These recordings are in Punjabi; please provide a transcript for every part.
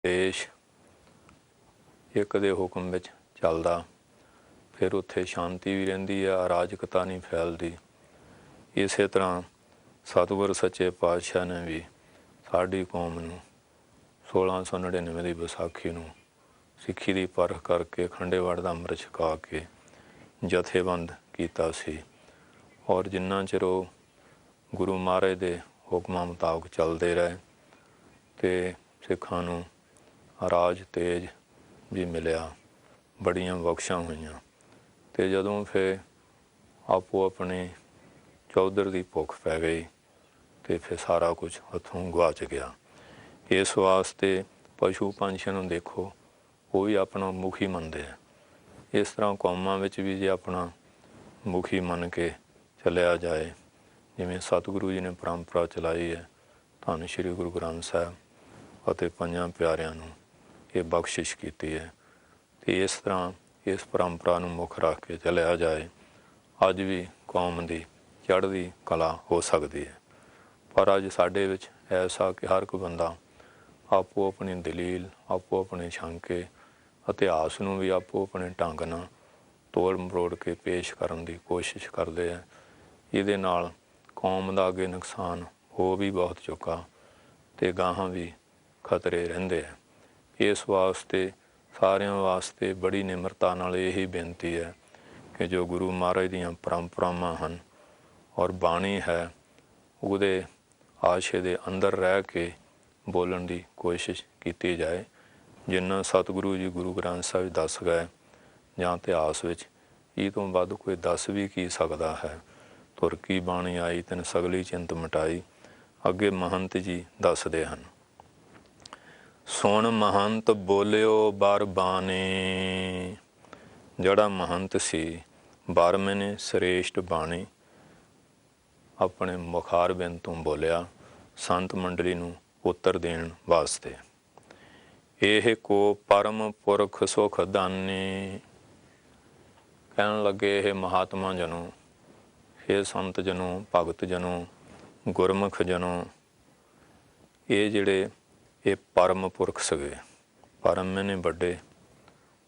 ਦੇਸ਼ ਇੱਕ ਦੇ ਹੁਕਮ ਵਿੱਚ ਚੱਲਦਾ, ਫਿਰ ਉੱਥੇ ਸ਼ਾਂਤੀ ਵੀ ਰਹਿੰਦੀ ਆ, ਅਰਾਜਕਤਾ ਨਹੀਂ ਫੈਲਦੀ। ਇਸੇ ਤਰ੍ਹਾਂ ਸਤਿਗੁਰ ਸੱਚੇ ਪਾਤਸ਼ਾਹ ਨੇ ਵੀ ਸਾਡੀ ਕੌਮ ਨੂੰ 1699 ਦੀ ਵਿਸਾਖੀ ਨੂੰ ਸਿੱਖੀ ਦੀ ਪਰਖ ਕਰਕੇ ਖੰਡੇਵਾੜ ਦਾ ਅੰਮ੍ਰਿਤ ਛਕਾ ਕੇ ਜਥੇਬੰਦ ਕੀਤਾ ਸੀ। ਔਰ ਜਿੰਨਾ ਚਿਰ ਉਹ ਗੁਰੂ ਮਹਾਰਾਜ ਦੇ ਹੁਕਮਾਂ ਮੁਤਾਬਕ ਚੱਲਦੇ ਰਹੇ ਅਤੇ ਸਿੱਖਾਂ ਨੂੰ ਰਾਜ ਤੇਜ ਵੀ ਮਿਲਿਆ, ਬੜੀਆਂ ਬਖਸ਼ਾਂ ਹੋਈਆਂ। ਅਤੇ ਜਦੋਂ ਫਿਰ ਆਪੋ ਆਪਣੀ ਚੌਧਰ ਦੀ ਭੁੱਖ ਪੈ ਗਈ ਅਤੇ ਫਿਰ ਸਾਰਾ ਕੁਝ ਹੱਥੋਂ ਗੁਆਚ ਗਿਆ। ਇਸ ਵਾਸਤੇ ਪਸ਼ੂ ਪੰਛੀਆਂ ਨੂੰ ਦੇਖੋ, ਉਹ ਵੀ ਆਪਣਾ ਮੁਖੀ ਮੰਨਦੇ ਆ। ਇਸ ਤਰ੍ਹਾਂ ਕੌਮਾਂ ਵਿੱਚ ਵੀ ਜੇ ਆਪਣਾ ਮੁਖੀ ਮੰਨ ਕੇ ਚੱਲਿਆ ਜਾਏ, ਜਿਵੇਂ ਸਤਿਗੁਰੂ ਜੀ ਨੇ ਪਰੰਪਰਾ ਚਲਾਈ ਹੈ, ਧੰਨ ਸ਼੍ਰੀ ਗੁਰੂ ਗ੍ਰੰਥ ਸਾਹਿਬ ਅਤੇ ਪੰਜਾਂ ਪਿਆਰਿਆਂ ਨੂੰ ਇਹ ਬਖਸ਼ਿਸ਼ ਕੀਤੀ ਹੈ, ਅਤੇ ਇਸ ਤਰ੍ਹਾਂ ਇਸ ਪਰੰਪਰਾ ਨੂੰ ਮੁੱਖ ਰੱਖ ਕੇ ਚੱਲਿਆ ਜਾਏ, ਅੱਜ ਵੀ ਕੌਮ ਦੀ ਚੜ੍ਹਦੀ ਕਲਾ ਹੋ ਸਕਦੀ ਹੈ। ਪਰ ਅੱਜ ਸਾਡੇ ਵਿੱਚ ਐਸਾ ਕਿ ਹਰ ਕੋਈ ਬੰਦਾ ਆਪੋ ਆਪਣੀ ਦਲੀਲ, ਆਪੋ ਆਪਣੇ ਸ਼ੰਕੇ, ਇਤਿਹਾਸ ਨੂੰ ਵੀ ਆਪੋ ਆਪਣੇ ਢੰਗ ਨਾਲ ਤੋੜ ਮਰੋੜ ਕੇ ਪੇਸ਼ ਕਰਨ ਦੀ ਕੋਸ਼ਿਸ਼ ਕਰਦੇ ਹੈ। ਇਹਦੇ ਨਾਲ ਕੌਮ ਦਾ ਅੱਗੇ ਨੁਕਸਾਨ ਹੋ ਵੀ ਬਹੁਤ ਚੁੱਕਾ ਅਤੇ ਗਾਹਾਂ ਵੀ ਖਤਰੇ ਰਹਿੰਦੇ ਹੈ। ਇਸ ਵਾਸਤੇ ਸਾਰਿਆਂ ਵਾਸਤੇ ਬੜੀ ਨਿਮਰਤਾ ਨਾਲ ਇਹੀ ਬੇਨਤੀ ਹੈ ਕਿ ਜੋ ਗੁਰੂ ਮਹਾਰਾਜ ਦੀਆਂ ਪਰੰਪਰਾਵਾਂ ਹਨ ਔਰ ਬਾਣੀ ਹੈ, ਉਹਦੇ ਆਸ਼ੇ ਦੇ ਅੰਦਰ ਰਹਿ ਕੇ ਬੋਲਣ ਦੀ ਕੋਸ਼ਿਸ਼ ਕੀਤੀ ਜਾਏ। ਜਿੰਨਾ ਸਤਿਗੁਰੂ ਜੀ ਗੁਰੂ ਗ੍ਰੰਥ ਸਾਹਿਬ ਦੱਸ ਗਏ ਜਾਂ ਇਤਿਹਾਸ ਵਿੱਚ, ਇਹ ਤੋਂ ਵੱਧ ਕੋਈ ਦੱਸ ਵੀ ਕੀ ਸਕਦਾ ਹੈ। ਤੁਰ ਕੀ ਬਾਣੀ ਆਈ ਤੈਨ ਸਗਲੀ ਚਿੰਤ ਮਿਟਾਈ, ਅੱਗੇ ਮਹੰਤ ਜੀ ਦੱਸਦੇ ਹਨ। ਸੁਣ ਮਹੰਤ ਬੋਲਿਓ ਬਰ ਬਾਣੀ, ਜਿਹੜਾ ਮਹੰਤ ਸੀ ਬਾਰਵੇਂ ਨੇ ਸ੍ਰੇਸ਼ਟ ਬਾਣੀ ਆਪਣੇ ਮੁਖਾਰਬਿੰਦ ਤੋਂ ਬੋਲਿਆ ਸੰਤ ਮੰਡਲੀ ਨੂੰ ਉੱਤਰ ਦੇਣ ਵਾਸਤੇ। ਇਹ ਕੋ ਪਰਮ ਪੁਰਖ ਸੁਖ ਦਾਨੀ, ਕਹਿਣ ਲੱਗੇ ਇਹ ਮਹਾਤਮਾ ਜਨੋ, ਇਹ ਸੰਤ ਜਨੋ, ਭਗਤ ਜਨੋ, ਗੁਰਮੁਖ ਜਨੋ, ਇਹ ਜਿਹੜੇ ਇਹ ਪਰਮ ਪੁਰਖ ਸੀਗੇ। ਪਰਮ ਮੈਨੇ ਵੱਡੇ,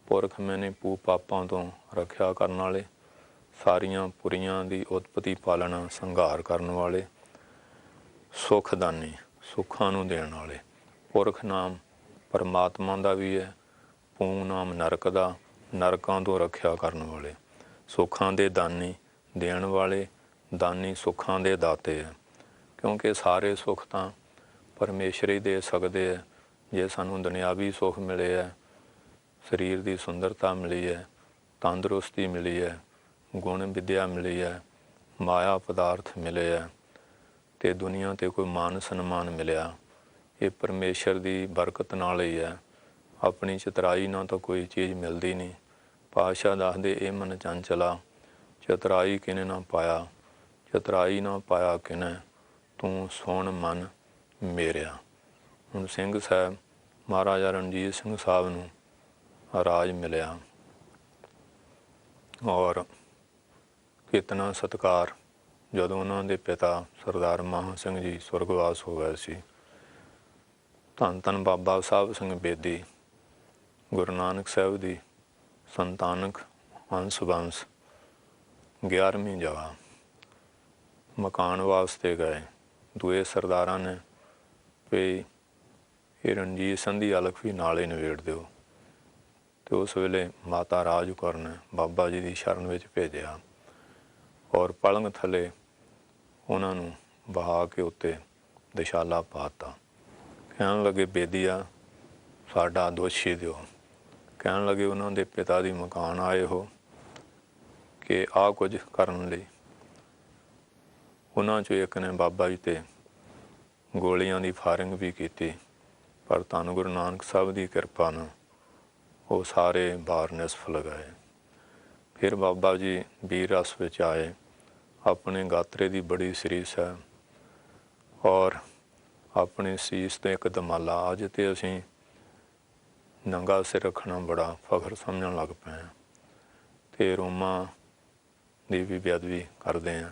ਪੁਰਖ ਮੈਨੇ ਪੂ ਪਾਪਾਂ ਤੋਂ ਰੱਖਿਆ ਕਰਨ ਵਾਲੇ, ਸਾਰੀਆਂ ਪੁਰੀਆਂ ਦੀ ਉਤਪਤੀ ਪਾਲਣਾ ਸੰਘਾਰ ਕਰਨ ਵਾਲੇ, ਸੁਖਦਾਨੀ ਸੁੱਖਾਂ ਨੂੰ ਦੇਣ ਵਾਲੇ। ਪੁਰਖ ਨਾਮ ਪਰਮਾਤਮਾ ਦਾ ਵੀ ਹੈ, ਪੂ ਨਾਮ ਨਰਕ ਦਾ, ਨਰਕਾਂ ਤੋਂ ਰੱਖਿਆ ਕਰਨ ਵਾਲੇ। ਸੁੱਖਾਂ ਦੇ ਦਾਨੀ, ਦੇਣ ਵਾਲੇ, ਦਾਨੀ ਸੁੱਖਾਂ ਦੇ ਦਾਤੇ ਹੈ। ਕਿਉਂਕਿ ਸਾਰੇ ਸੁੱਖ ਤਾਂ ਪਰਮੇਸ਼ਰ ਹੀ ਦੇ ਸਕਦੇ ਹੈ। ਜੇ ਸਾਨੂੰ ਦੁਨਿਆਵੀ ਸੁੱਖ ਮਿਲੇ ਹੈ, ਸਰੀਰ ਦੀ ਸੁੰਦਰਤਾ ਮਿਲੀ ਹੈ, ਤੰਦਰੁਸਤੀ ਮਿਲੀ ਹੈ, ਗੁਣ ਵਿੱਦਿਆ ਮਿਲੀ ਹੈ, ਮਾਇਆ ਪਦਾਰਥ ਮਿਲੇ ਹੈ, ਅਤੇ ਦੁਨੀਆ 'ਤੇ ਕੋਈ ਮਾਨ ਸਨਮਾਨ ਮਿਲਿਆ, ਇਹ ਪਰਮੇਸ਼ਰ ਦੀ ਬਰਕਤ ਨਾਲ ਹੀ ਹੈ। ਆਪਣੀ ਚਤਰਾਈ ਨਾਲ ਤਾਂ ਕੋਈ ਚੀਜ਼ ਮਿਲਦੀ ਨਹੀਂ। ਪਾਤਸ਼ਾਹ ਦੱਸਦੇ ਇਹ ਮਨ ਚੰਚਲਾ, ਚਤਰਾਈ ਕਿਨੇ ਨਾ ਪਾਇਆ, ਚਤਰਾਈ ਨਾ ਪਾਇਆ ਕਿਨੇ, ਤੂੰ ਸੁਣ ਮਨ ਮੇਰਿਆ। ਹੁਣ ਸਿੰਘ ਸਾਹਿਬ ਮਹਾਰਾਜਾ ਰਣਜੀਤ ਸਿੰਘ ਸਾਹਿਬ ਨੂੰ ਰਾਜ ਮਿਲਿਆ ਔਰ ਕਿਤਨਾ ਸਤਿਕਾਰ। ਜਦੋਂ ਉਹਨਾਂ ਦੇ ਪਿਤਾ ਸਰਦਾਰ ਮਹਾਂ ਸਿੰਘ ਜੀ ਸੁਰਗਵਾਸ ਹੋ ਗਏ ਸੀ, ਧੰਨ ਧੰਨ ਬਾਬਾ ਸਾਹਿਬ ਸਿੰਘ ਬੇਦੀ ਗੁਰੂ ਨਾਨਕ ਸਾਹਿਬ ਦੀ ਸੰਤਾਨਕ ਹੰਸ ਵੰਸ 11ਵੀਂ ਜਗ੍ਹਾ ਮਕਾਨ ਵਾਸਤੇ ਗਏ। ਦੂਏ ਸਰਦਾਰਾਂ ਨੇ ਵੀ ਇਹ ਰਣਜੀਤ ਸਿੰਘ ਦੀ ਅਲਖ ਵੀ ਨਾਲ ਹੀ ਨਿਬੇੜ ਦਿਓ, ਅਤੇ ਉਸ ਵੇਲੇ ਮਾਤਾ ਰਾਜ ਕੌਰ ਨੇ ਬਾਬਾ ਜੀ ਦੀ ਸ਼ਰਨ ਵਿੱਚ ਭੇਜਿਆ ਔਰ ਪਲੰਘ ਥੱਲੇ ਉਹਨਾਂ ਨੂੰ ਬਹਾ ਕੇ ਉੱਤੇ ਦਿਸ਼ਾਲਾ ਪਾ ਤਾ। ਕਹਿਣ ਲੱਗੇ ਬੇਦੀਆ ਸਾਡਾ ਦੋਸ਼ੀ ਦਿਓ। ਕਹਿਣ ਲੱਗੇ ਉਹਨਾਂ ਦੇ ਪਿਤਾ ਦੀ ਮਕਾਨ ਆਏ ਹੋ ਕਿ ਆਹ ਕੁਝ ਕਰਨ ਲਈ। ਉਹਨਾਂ 'ਚੋਂ ਇੱਕ ਨੇ ਬਾਬਾ ਜੀ 'ਤੇ ਗੋਲੀਆਂ ਦੀ ਫਾਇਰਿੰਗ ਵੀ ਕੀਤੀ, ਪਰ ਧੰਨ ਗੁਰੂ ਨਾਨਕ ਸਾਹਿਬ ਦੀ ਕਿਰਪਾ ਨਾਲ ਉਹ ਸਾਰੇ ਬਾਰ ਨਿਸਫਲ ਗਏ। ਫਿਰ ਬਾਬਾ ਜੀ ਵੀਰ ਰਸ ਵਿੱਚ ਆਏ, ਆਪਣੇ ਗਾਤਰੇ ਦੀ ਬੜੀ ਸੀਸ ਹੈ ਔਰ ਆਪਣੀ ਸੀਸ 'ਤੇ ਇੱਕ ਦਮਾਲਾ। ਅੱਜ ਤੇ ਅਸੀਂ ਨੰਗਾ ਸਿਰ ਰੱਖਣਾ ਬੜਾ ਫਖਰ ਸਮਝਣ ਲੱਗ ਪਏ ਹਾਂ, ਅਤੇ ਰੋਮਾਂ ਦੀ ਵੀ ਬੇਅਦਬੀ ਕਰਦੇ ਹਾਂ।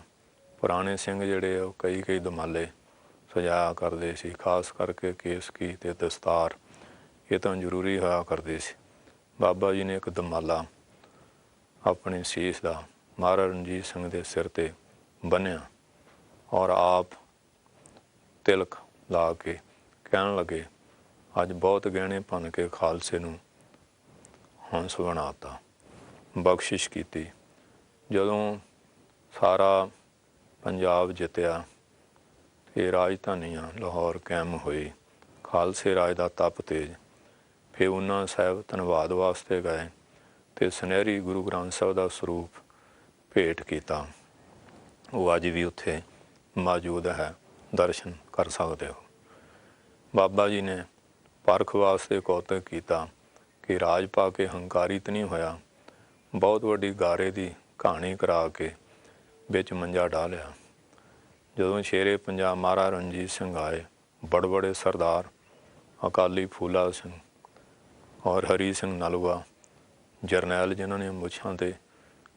ਪੁਰਾਣੇ ਸਿੰਘ ਜਿਹੜੇ ਉਹ ਕਈ ਦਮਾਲੇ ਸਜਾਇਆ ਕਰਦੇ ਸੀ, ਖਾਸ ਕਰਕੇ ਕੇਸਕੀ ਅਤੇ ਦਸਤਾਰ ਇਹ ਤਾਂ ਜ਼ਰੂਰੀ ਹੋਇਆ ਕਰਦੀ ਸੀ। ਬਾਬਾ ਜੀ ਨੇ ਇੱਕ ਦਮਾਲਾ ਆਪਣੇ ਸੀਸ ਦਾ ਮਹਾਰਾਜ ਰਣਜੀਤ ਸਿੰਘ ਦੇ ਸਿਰ 'ਤੇ ਬੰਨ੍ਹਿਆ ਔਰ ਆਪ ਤਿਲਕ ਲਾ ਕੇ ਕਹਿਣ ਲੱਗੇ, ਅੱਜ ਬਹੁਤ ਗਹਿਣੇ ਭੰਨ ਕੇ ਖਾਲਸੇ ਨੂੰ ਹੰਸ ਬਣਾਤਾ, ਬਖਸ਼ਿਸ਼ ਕੀਤੀ। ਜਦੋਂ ਸਾਰਾ ਪੰਜਾਬ ਜਿੱਤਿਆ ਤੇ ਰਾਜਧਾਨੀਆਂ ਲਾਹੌਰ ਕਾਇਮ ਹੋਈ, ਖਾਲਸੇ ਰਾਜ ਦਾ ਤਪ ਤੇਜ। ਫਿਰ ਉਹਨਾਂ ਸਾਹਿਬ ਧੰਨਵਾਦ ਵਾਸਤੇ ਗਏ ਅਤੇ ਸੁਨਹਿਰੀ ਗੁਰੂ ਗ੍ਰੰਥ ਸਾਹਿਬ ਦਾ ਸਰੂਪ ਭੇਟ ਕੀਤਾ। ਉਹ ਅੱਜ ਵੀ ਉੱਥੇ ਮੌਜੂਦ ਹੈ, ਦਰਸ਼ਨ ਕਰ ਸਕਦੇ ਹੋ। ਬਾਬਾ ਜੀ ਨੇ ਪਰਖ ਵਾਸਤੇ ਕੌਤਕ ਕੀਤਾ ਕਿ ਰਾਜ ਪਾ ਕੇ ਹੰਕਾਰਿਤ ਨਹੀਂ ਹੋਇਆ, ਬਹੁਤ ਵੱਡੀ ਗਾਰੇ ਦੀ ਕਹਾਣੀ ਕਰਾ ਕੇ ਵਿੱਚ ਮੰਜਾ ਢਾਹ ਲਿਆ। ਜਦੋਂ ਸ਼ੇਰੇ ਪੰਜਾਬ ਮਹਾਰਾਜ ਰਣਜੀਤ ਸਿੰਘ ਆਏ, ਬੜੇ ਬੜੇ ਸਰਦਾਰ ਅਕਾਲੀ ਫੂਲਾ ਸਿੰਘ ਔਰ ਹਰੀ ਸਿੰਘ ਨਲੂਆ, ਜਰਨੈਲ ਜਿਨ੍ਹਾਂ ਨੇ ਮੁੱਛਾਂ 'ਤੇ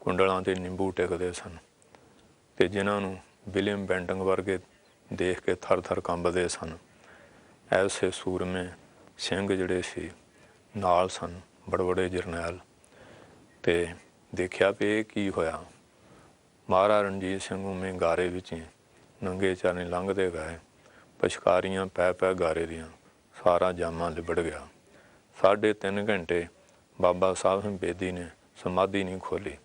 ਕੁੰਡਲਾਂ 'ਤੇ ਨਿੰਬੂ ਟਿਕਦੇ ਸਨ ਅਤੇ ਜਿਨ੍ਹਾਂ ਨੂੰ ਵਿਲੀਅਮ ਬੈਂਟਿੰਗ ਵਰਗੇ ਦੇਖ ਕੇ ਥਰ ਥਰ ਕੰਬਦੇ ਸਨ, ਐਸੇ ਸੂਰਮੇ ਸਿੰਘ ਜਿਹੜੇ ਸੀ ਨਾਲ ਸਨ, ਬੜੇ ਬੜੇ ਜਰਨੈਲ। ਅਤੇ ਦੇਖਿਆ ਵੀ ਇਹ ਕੀ ਹੋਇਆ। ਮਹਾਰਾਜ ਰਣਜੀਤ ਸਿੰਘ ਉਵੇਂ ਗਾਰੇ ਵਿੱਚ ਹੀ ਨੰਗੇ ਚਰਨੀ ਲੰਘਦੇ ਗਏ, ਪਛਕਾਰੀਆਂ ਪੈ ਪੈ ਗਾਰੇ ਦੀਆਂ, ਸਾਰਾ ਜਾਮਾ ਲਿਬੜ ਗਿਆ। 3.5 ਘੰਟੇ ਬਾਬਾ ਸਾਹਿਬ ਬੇਦੀ ਨੇ ਸਮਾਧੀ ਨਹੀਂ ਖੋਲ੍ਹੀ।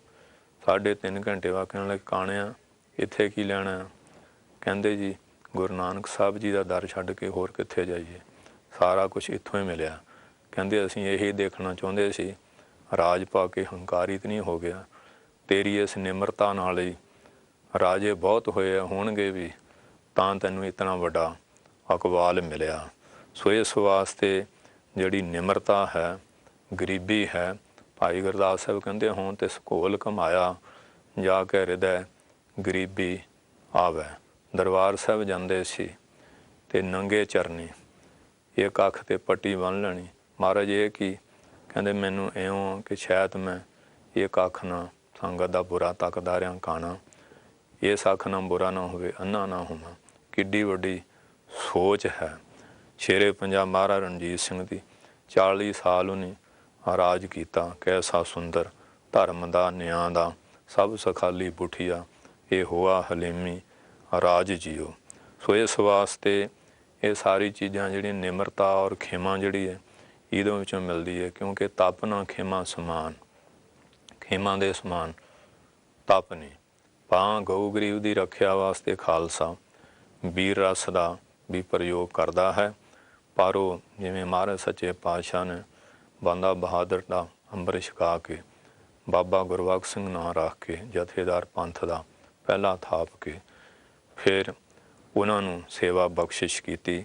3.5 ਘੰਟੇ ਬਾਅਦ ਕਹਿਣ ਲੱਗੇ, ਕਾਣਿਆ ਇੱਥੇ ਕੀ ਲੈਣਾ? ਕਹਿੰਦੇ ਜੀ ਗੁਰੂ ਨਾਨਕ ਸਾਹਿਬ ਜੀ ਦਾ ਦਰ ਛੱਡ ਕੇ ਹੋਰ ਕਿੱਥੇ ਜਾਈਏ, ਸਾਰਾ ਕੁਛ ਇੱਥੋਂ ਹੀ ਮਿਲਿਆ। ਕਹਿੰਦੇ ਅਸੀਂ ਇਹੀ ਦੇਖਣਾ ਚਾਹੁੰਦੇ ਸੀ, ਰਾਜ ਪਾ ਕੇ ਹੰਕਾਰਿਤ ਨਹੀਂ ਹੋ ਗਿਆ। ਤੇਰੀ ਇਸ ਨਿਮਰਤਾ ਨਾਲ ਹੀ ਰਾਜੇ ਬਹੁਤ ਹੋਏ ਹੋਣਗੇ ਵੀ ਤਾਂ ਤੈਨੂੰ ਇਤਨਾ ਵੱਡਾ ਇਕਬਾਲ ਮਿਲਿਆ। ਸੋ ਇਸ ਵਾਸਤੇ ਜਿਹੜੀ ਨਿਮਰਤਾ ਹੈ, ਗਰੀਬੀ ਹੈ, ਭਾਈ ਗੁਰਦਾਸ ਸਾਹਿਬ ਕਹਿੰਦੇ ਹੋਣ ਤੇ ਸਕੋਲ ਕਮਾਇਆ ਜਾ ਕੇ ਹਿਰਦੈ ਗਰੀਬੀ ਆਵੈ। ਦਰਬਾਰ ਸਾਹਿਬ ਜਾਂਦੇ ਸੀ ਅਤੇ ਨੰਗੇ ਚਰਨੀ, ਇੱਕ ਅੱਖ 'ਤੇ ਪੱਟੀ ਬੰਨ੍ਹ ਲੈਣੀ। ਮਹਾਰਾਜ ਇਹ ਕੀ? ਕਹਿੰਦੇ ਮੈਨੂੰ ਇਉਂ ਕਿ ਸ਼ਾਇਦ ਮੈਂ ਇੱਕ ਅੱਖ ਨਾਲ ਸੰਗਤ ਦਾ ਬੁਰਾ ਤੱਕਦਾ ਰਿਹਾ ਕਾਣਾ, ਇਸ ਅੱਖ ਨਾਲ ਬੁਰਾ ਨਾ ਹੋਵੇ, ਅੰਨਾ ਨਾ ਹੋਵਾਂ। ਕਿੱਡੀ ਵੱਡੀ ਸੋਚ ਹੈ ਸ਼ੇਰੇ ਪੰਜਾਬ ਮਹਾਰਾਜ ਰਣਜੀਤ ਸਿੰਘ ਦੀ। 40 ਸਾਲ ਉਹਨੇ ਰਾਜ ਕੀਤਾ, ਕੈਸਾ ਸੁੰਦਰ ਧਰਮ ਦਾ ਨਿਆਂ ਦਾ ਸਭ ਸਖਾਲੀ ਬੁਠੀਆ, ਇਹ ਹੋਆ ਹਲੀਮੀ ਰਾਜ ਜੀਓ। ਸੋ ਇਸ ਵਾਸਤੇ ਇਹ ਸਾਰੀ ਚੀਜ਼ਾਂ ਜਿਹੜੀਆਂ ਨਿਮਰਤਾ ਔਰ ਖੇਮਾ ਜਿਹੜੀ ਹੈ ਇਹਦੇ ਵਿੱਚੋਂ ਮਿਲਦੀ ਹੈ, ਕਿਉਂਕਿ ਤਪ ਨਾ ਖੇਮਾ ਸਮਾਨ, ਖੇਮਾ ਦੇ ਸਮਾਨ ਤਪ ਨਹੀਂ। ਭਾਂ ਗਊ ਗਰੀਬ ਦੀ ਰੱਖਿਆ ਵਾਸਤੇ ਖਾਲਸਾ ਵੀਰ ਰਸ ਦਾ ਵੀ ਪ੍ਰਯੋਗ ਕਰਦਾ ਹੈ, ਪਰ ਉਹ ਜਿਵੇਂ ਮਹਾਰਾਜ ਸੱਚੇ ਪਾਤਸ਼ਾਹ ਨੇ ਬੰਦਾ ਬਹਾਦਰ ਦਾ ਅੰਮ੍ਰਿਤ ਛਕਾ ਕੇ ਬਾਬਾ ਗੁਰਬਖਸ਼ ਸਿੰਘ ਨਾਂ ਰੱਖ ਕੇ ਜਥੇਦਾਰ ਪੰਥ ਦਾ ਪਹਿਲਾ ਥਾਪ ਕੇ ਫਿਰ ਉਹਨਾਂ ਨੂੰ ਸੇਵਾ ਬਖਸ਼ਿਸ਼ ਕੀਤੀ,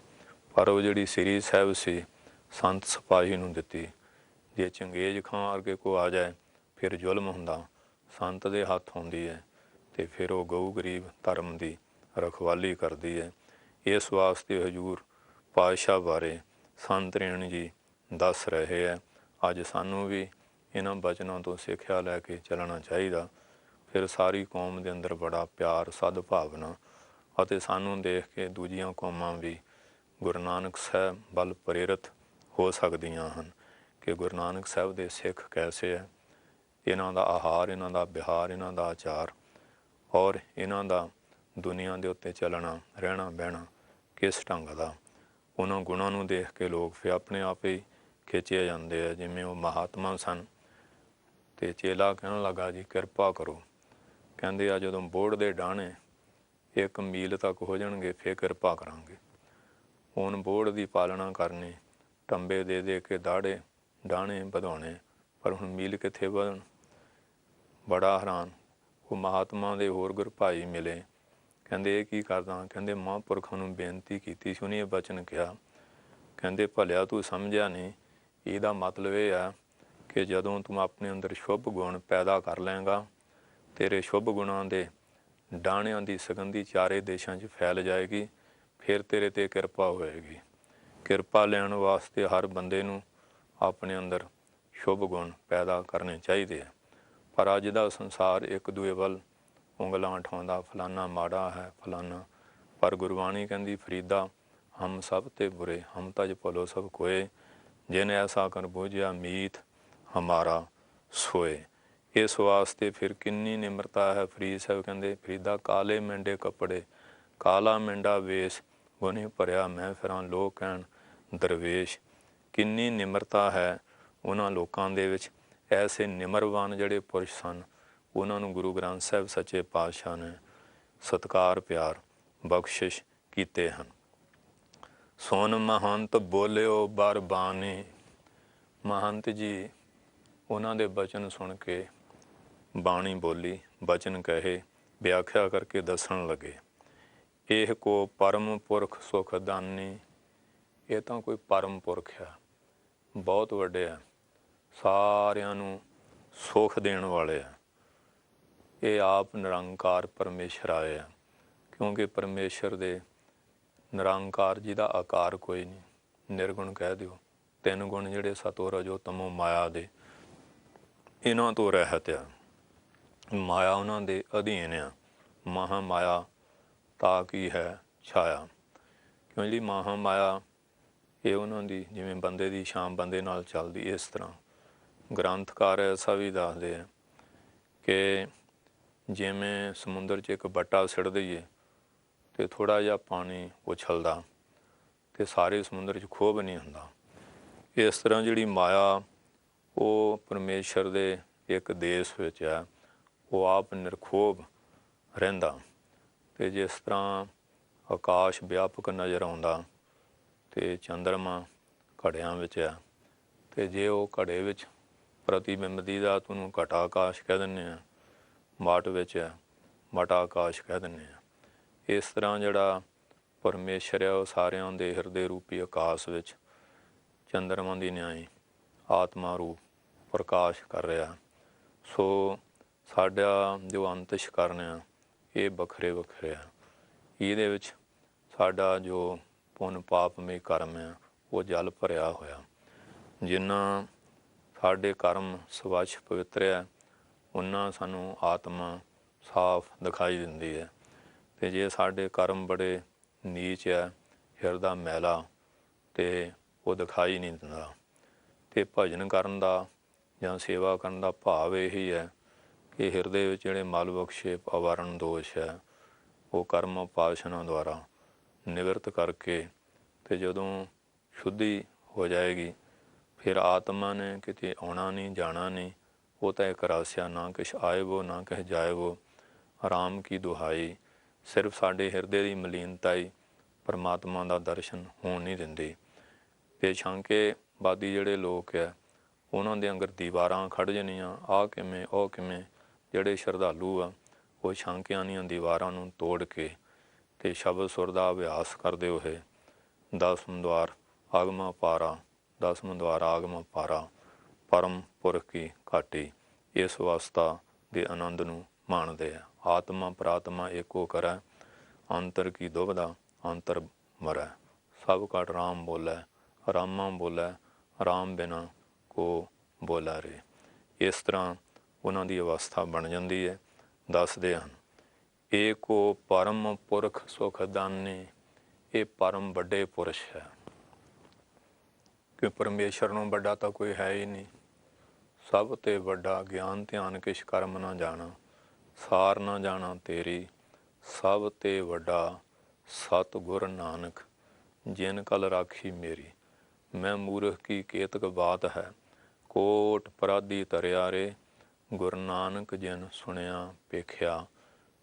ਪਰ ਉਹ ਜਿਹੜੀ ਸ੍ਰੀ ਸਾਹਿਬ ਸੀ ਸੰਤ ਸਿਪਾਹੀ ਨੂੰ ਦਿੱਤੀ। ਜੇ ਚੰਗੇਜ਼ ਖਾਂ ਵਰਗੇ ਕੋ ਆ ਜਾਏ ਫਿਰ ਜ਼ੁਲਮ ਹੁੰਦਾ, ਸੰਤ ਦੇ ਹੱਥ ਹੁੰਦੀ ਹੈ ਅਤੇ ਫਿਰ ਉਹ ਗਊ ਗਰੀਬ ਧਰਮ ਦੀ ਰਖਵਾਲੀ ਕਰਦੀ ਹੈ। ਇਸ ਵਾਸਤੇ ਹਜ਼ੂਰ ਪਾਤਸ਼ਾਹ ਬਾਰੇ ਸੰਤ ਰੇਣ ਜੀ ਦੱਸ ਰਹੇ ਹੈ। ਅੱਜ ਸਾਨੂੰ ਵੀ ਇਹਨਾਂ ਬਚਨਾਂ ਤੋਂ ਸਿੱਖਿਆ ਲੈ ਕੇ ਚੱਲਣਾ ਚਾਹੀਦਾ। ਫਿਰ ਸਾਰੀ ਕੌਮ ਦੇ ਅੰਦਰ ਬੜਾ ਪਿਆਰ, ਸਦਭਾਵਨਾ ਅਤੇ ਸਾਨੂੰ ਦੇਖ ਕੇ ਦੂਜੀਆਂ ਕੌਮਾਂ ਵੀ ਗੁਰੂ ਨਾਨਕ ਸਾਹਿਬ ਵੱਲ ਪ੍ਰੇਰਿਤ ਹੋ ਸਕਦੀਆਂ ਹਨ ਕਿ ਗੁਰੂ ਨਾਨਕ ਸਾਹਿਬ ਦੇ ਸਿੱਖ ਕੈਸੇ ਹੈ, ਇਹਨਾਂ ਦਾ ਆਹਾਰ, ਇਹਨਾਂ ਦਾ ਵਿਹਾਰ, ਇਹਨਾਂ ਦਾ ਆਚਾਰ ਔਰ ਇਹਨਾਂ ਦਾ ਦੁਨੀਆ ਦੇ ਉੱਤੇ ਚੱਲਣਾ, ਰਹਿਣਾ ਬਹਿਣਾ ਕਿਸ ਢੰਗ ਦਾ। ਉਹਨਾਂ ਗੁਣਾਂ ਨੂੰ ਦੇਖ ਕੇ ਲੋਕ ਫਿਰ ਆਪਣੇ ਆਪ ਹੀ ਖਿੱਚੇ ਜਾਂਦੇ ਆ। ਜਿਵੇਂ ਉਹ ਮਹਾਤਮਾ ਸਨ ਅਤੇ ਚੇਲਾ ਕਹਿਣ ਲੱਗਾ ਜੀ ਕਿਰਪਾ ਕਰੋ, ਕਹਿੰਦੇ ਆ ਜਦੋਂ ਬੋਹੜ ਦੇ ਡਾਹਣੇ 1 ਮੀਲ ਤੱਕ ਹੋ ਜਾਣਗੇ ਫਿਰ ਕਿਰਪਾ ਕਰਾਂਗੇ। ਹੁਣ ਬੋਹੜ ਦੀ ਪਾਲਣਾ ਕਰਨੀ, ਟੰਬੇ ਦੇ ਦੇ ਕੇ ਡਾਹਣੇ ਵਧਾਉਣੇ, ਪਰ ਹੁਣ ਮੀਲ ਕਿੱਥੇ ਵਧਣ। ਬੜਾ ਹੈਰਾਨ। ਉਹ ਮਹਾਤਮਾ ਦੇ ਹੋਰ ਗੁਰ ਭਾਈ ਮਿਲੇ, ਕਹਿੰਦੇ ਇਹ ਕੀ ਕਰਦਾ? ਕਹਿੰਦੇ ਮਹਾਂਪੁਰਖਾਂ ਨੂੰ ਬੇਨਤੀ ਕੀਤੀ ਸੀ, ਉਹਨੇ ਇਹ ਬਚਨ ਕਿਹਾ, ਕਹਿੰਦੇ ਭਲਿਆ ਤੂੰ ਸਮਝਿਆ ਨਹੀਂ, ਇਹਦਾ ਮਤਲਬ ਇਹ ਆ ਕਿ ਜਦੋਂ ਤੂੰ ਆਪਣੇ ਅੰਦਰ ਸ਼ੁਭ ਗੁਣ ਪੈਦਾ ਕਰ ਲਏਗਾ, ਤੇਰੇ ਸ਼ੁਭ ਗੁਣਾਂ ਦੇ ਡਾਹਣਿਆਂ ਦੀ ਸੁਗੰਧੀ ਚਾਰੇ ਦੇਸ਼ਾਂ 'ਚ ਫੈਲ ਜਾਏਗੀ, ਫਿਰ ਤੇਰੇ 'ਤੇ ਕਿਰਪਾ ਹੋਏਗੀ। ਕਿਰਪਾ ਲੈਣ ਵਾਸਤੇ ਹਰ ਬੰਦੇ ਨੂੰ ਆਪਣੇ ਅੰਦਰ ਸ਼ੁਭ ਗੁਣ ਪੈਦਾ ਕਰਨੇ ਚਾਹੀਦੇ ਆ। ਪਰ ਅੱਜ ਦਾ ਸੰਸਾਰ ਇੱਕ ਦੂਏ ਵੱਲ ਉਂਗਲਾਂ ਉਠਾਉਂਦਾ, ਫਲਾਨਾ ਮਾੜਾ ਹੈ, ਫਲਾਨਾ। ਪਰ ਗੁਰਬਾਣੀ ਕਹਿੰਦੀ ਫਰੀਦਾ ਹਮ ਸਭ ਤੇ ਬੁਰੇ, ਹਮ ਤਜ ਭਲੋ ਸਭ ਕੋਏ, जिन ऐसा कर बूझिया मीत हमारा सोए। इस वास्ते फिर किन्नी निम्रता है। फरीद साहब कहते फरीदा काले मेंढे कपड़े काला मेंढा वेश गुनी भरिया मैं फिरां लोग कहण दरवेश। किन्नी निम्रता है उन्हां लोकां दे विच। ऐसे निमरवान ਜਿਹੜੇ ਪੁਰਸ਼ ਸਨ ਉਹਨਾਂ ਨੂੰ ਗੁਰੂ ਗ੍ਰੰਥ ਸਾਹਿਬ ਸੱਚੇ ਪਾਤਸ਼ਾਹ ਨੇ ਸਤਿਕਾਰ ਪਿਆਰ ਬਖਸ਼ਿਸ਼ ਕੀਤੇ ਹਨ। ਸੁਣ ਮਹੰਤ ਬੋਲਿਓ ਬਰਬਾਨੀ। ਮਹੰਤ ਜੀ ਉਹਨਾਂ ਦੇ ਬਚਨ ਸੁਣ ਕੇ ਬਾਣੀ ਬੋਲੀ, ਬਚਨ ਕਹੇ, ਵਿਆਖਿਆ ਕਰਕੇ ਦੱਸਣ ਲੱਗੇ। ਇਹ ਕੋ ਪਰਮ ਪੁਰਖ ਸੁਖ ਦਾਨੀ। ਇਹ ਤਾਂ ਕੋਈ ਪਰਮ ਪੁਰਖ ਆ, ਬਹੁਤ ਵੱਡੇ ਆ, ਸਾਰਿਆਂ ਨੂੰ ਸੁਖ ਦੇਣ ਵਾਲੇ ਆ। ਇਹ ਆਪ ਨਿਰੰਕਾਰ ਪਰਮੇਸ਼ਰ ਆਏ ਆ, ਕਿਉਂਕਿ ਪਰਮੇਸ਼ਰ ਦੇ ਨਿਰੰਕਾਰ ਜੀ ਦਾ ਆਕਾਰ ਕੋਈ ਨਹੀਂ। ਨਿਰਗੁਣ ਕਹਿ ਦਿਓ। ਤਿੰਨ ਗੁਣ ਜਿਹੜੇ ਸਤੋ ਰਜੋ ਤਮੋ ਮਾਇਆ ਦੇ, ਇਹਨਾਂ ਤੋਂ ਰਹਿਤ ਆ। ਮਾਇਆ ਉਹਨਾਂ ਦੇ ਅਧੀਨ ਆ। ਮਹਾ ਮਾਇਆ ਤਾਂ ਕੀ ਹੈ ਛਾਇਆ। ਕਿਉਂ ਜਿਹੜੀ ਮਹਾ ਮਾਇਆ ਇਹ ਉਹਨਾਂ ਦੀ ਜਿਵੇਂ ਬੰਦੇ ਦੀ ਸ਼ਾਮ ਬੰਦੇ ਨਾਲ ਚੱਲਦੀ, ਇਸ ਤਰ੍ਹਾਂ ਗ੍ਰੰਥਕਾਰ ਐਸਾ ਵੀ ਦੱਸਦੇ ਆ ਕਿ ਜਿਵੇਂ ਸਮੁੰਦਰ 'ਚ ਇੱਕ ਬੱਟਾ ਸਿੱਟ ਦਈਏ ਅਤੇ ਥੋੜ੍ਹਾ ਜਿਹਾ ਪਾਣੀ ਉਛਲਦਾ ਅਤੇ ਸਾਰੇ ਸਮੁੰਦਰ 'ਚ ਖੋਬ ਨਹੀਂ ਹੁੰਦਾ। ਇਸ ਤਰ੍ਹਾਂ ਜਿਹੜੀ ਮਾਇਆ ਉਹ ਪਰਮੇਸ਼ਰ ਦੇ ਇੱਕ ਦੇਸ਼ ਵਿੱਚ ਹੈ, ਉਹ ਆਪ ਨਿਰਖੋਭ ਰਹਿੰਦਾ। ਅਤੇ ਜਿਸ ਤਰ੍ਹਾਂ ਆਕਾਸ਼ ਵਿਆਪਕ ਨਜ਼ਰ ਆਉਂਦਾ ਅਤੇ ਚੰਦਰਮਾ ਘੜਿਆਂ ਵਿੱਚ ਹੈ, ਅਤੇ ਜੇ ਉਹ ਘੜੇ ਵਿੱਚ ਪ੍ਰਤੀਬਿੰਬ ਦੀਦਾ ਤਾਂ ਉਹਨੂੰ ਘਟਾ ਆਕਾਸ਼ ਕਹਿ ਦਿੰਦੇ ਹਾਂ। ਮਾਟ ਵਿੱਚ ਹੈ, ਮਟਾ ਆਕਾਸ਼ ਕਹਿ ਦਿੰਦੇ ਹਾਂ। ਇਸ ਤਰ੍ਹਾਂ ਜਿਹੜਾ ਪਰਮੇਸ਼ਰ ਹੈ ਉਹ ਸਾਰਿਆਂ ਦੇ ਹਿਰਦੇ ਰੂਪੀ ਆਕਾਸ਼ ਵਿੱਚ ਚੰਦਰਮਾ ਦੀ ਨਿਆਈ ਆਤਮਾ ਰੂਪ ਪ੍ਰਕਾਸ਼ ਕਰ ਰਿਹਾ। ਸੋ ਸਾਡਾ ਜੋ ਅੰਤਸ਼ਕਰਨ ਆ ਇਹ ਵੱਖਰੇ ਵੱਖਰੇ ਆ। ਇਹਦੇ ਵਿੱਚ ਸਾਡਾ ਜੋ ਪੁੰਨ ਪਾਪਮਈ ਕਰਮ ਆ ਉਹ ਜਲ ਭਰਿਆ ਹੋਇਆ। ਜਿੰਨਾ ਸਾਡੇ ਕਰਮ ਸਵੱਛ ਪਵਿੱਤਰ ਹੈ ਉਨਾ ਸਾਨੂੰ ਆਤਮਾ ਸਾਫ਼ ਦਿਖਾਈ ਦਿੰਦੀ ਹੈ। ਅਤੇ ਜੇ ਸਾਡੇ ਕਰਮ ਬੜੇ ਨੀਚ ਹੈ, ਹਿਰਦਾ ਮੈਲਾ, ਅਤੇ ਉਹ ਦਿਖਾਈ ਨਹੀਂ ਦਿੰਦਾ। ਅਤੇ ਭਜਨ ਕਰਨ ਦਾ ਜਾਂ ਸੇਵਾ ਕਰਨ ਦਾ ਭਾਵ ਇਹੀ ਹੈ ਕਿ ਹਿਰਦੇ ਵਿੱਚ ਜਿਹੜੇ ਮਲ ਵਿਕਸ਼ੇਪ ਅਵਾਰਨ ਦੋਸ਼ ਹੈ ਉਹ ਕਰਮ ਉਪਾਸਨਾ ਦੁਆਰਾ ਨਿਵਰਤ ਕਰਕੇ, ਅਤੇ ਜਦੋਂ ਸ਼ੁੱਧੀ ਹੋ ਜਾਏਗੀ ਫਿਰ ਆਤਮਾ ਨੇ ਕਿਤੇ ਆਉਣਾ ਨਹੀਂ ਜਾਣਾ ਨਹੀਂ। ਉਹ ਤਾਂ ਇੱਕ ਰਾਸਿਆ ਨਾ ਕਿਛ ਆਏ ਵੋ ਨਾ ਕਿਛ ਜਾਏ ਵੋ ਆਰਾਮ ਕੀ ਦੁਹਾਈ। ਸਿਰਫ ਸਾਡੇ ਹਿਰਦੇ ਦੀ ਮਲੀਨਤਾ ਹੀ ਪਰਮਾਤਮਾ ਦਾ ਦਰਸ਼ਨ ਹੋਣ ਨਹੀਂ ਦਿੰਦੀ। ਅਤੇ ਸ਼ੰਕੇਵਾਦੀ ਜਿਹੜੇ ਲੋਕ ਹੈ ਉਹਨਾਂ ਦੇ ਅੰਦਰ ਦੀਵਾਰਾਂ ਖੜ੍ਹ ਜਾਣੀਆਂ, ਆਹ ਕਿਵੇਂ ਉਹ ਕਿਵੇਂ। ਜਿਹੜੇ ਸ਼ਰਧਾਲੂ ਆ ਉਹ ਸ਼ੰਕਿਆਂ ਦੀਆਂ ਦੀਵਾਰਾਂ ਨੂੰ ਤੋੜ ਕੇ ਅਤੇ ਸ਼ਬਦ ਸੁਰ ਦਾ ਅਭਿਆਸ ਕਰਦੇ ਹੋਏ ਦਸਮ ਦੁਆਰ ਆਗਮਾ ਪਾਰਾ, ਦਸਮ ਦੁਆਰ ਆਗਮਾ ਪਾਰਾ ਪਰਮ ਪੁਰਖ ਕੀ ਘਾਟੀ, ਇਸ ਅਵਸਥਾ ਦੇ ਆਨੰਦ ਨੂੰ ਮਾਣਦੇ ਆ। ਆਤਮਾ ਪ੍ਰਾਤਮਾ ਏਕੋ ਕਰੈ ਅੰਤਰ ਕੀ ਦੁਬਿਧਾ ਅੰਤਰ ਮਰੈ। ਸਭ ਘਟ ਰਾਮ ਬੋਲੇ ਰਾਮਾ ਬੋਲੇ ਰਾਮ ਬਿਨਾ ਕੋ ਬੋਲਾ ਰੇ। ਇਸ ਤਰ੍ਹਾਂ ਉਹਨਾਂ ਦੀ ਅਵਸਥਾ ਬਣ ਜਾਂਦੀ ਹੈ। ਦੱਸਦੇ ਹਨ ਏਕੋ ਪਰਮ ਪੁਰਖ ਸੁਖ ਦਾਨੀ। ਇਹ ਪਰਮ ਵੱਡੇ ਪੁਰਸ਼ ਹੈ, ਕਿ ਪਰਮੇਸ਼ਰ ਨੂੰ ਵੱਡਾ ਤਾਂ ਕੋਈ ਹੈ ਹੀ ਨਹੀਂ। ਸਭ ਤੇ ਵੱਡਾ ਗਿਆਨ ਧਿਆਨ ਕਿਛ ਕਰਮ ਨਾ ਜਾਣਾ, ਸਾਰ ਨਾ ਜਾਣਾ ਤੇਰੀ। ਸਭ ਤੇ ਵੱਡਾ ਸਤਿਗੁਰ ਨਾਨਕ ਜਿਨ ਕਲ ਰਾਖੀ ਮੇਰੀ। ਮੈਂ ਮੂਰਖ ਕੀ ਕੇਤਕ ਬਾਤ ਹੈ ਕੋਟ ਪਰਾਧੀ ਤਰਿਆ ਰੇ। ਗੁਰੂ ਨਾਨਕ ਜਿਨ ਸੁਣਿਆ ਪੇਖਿਆ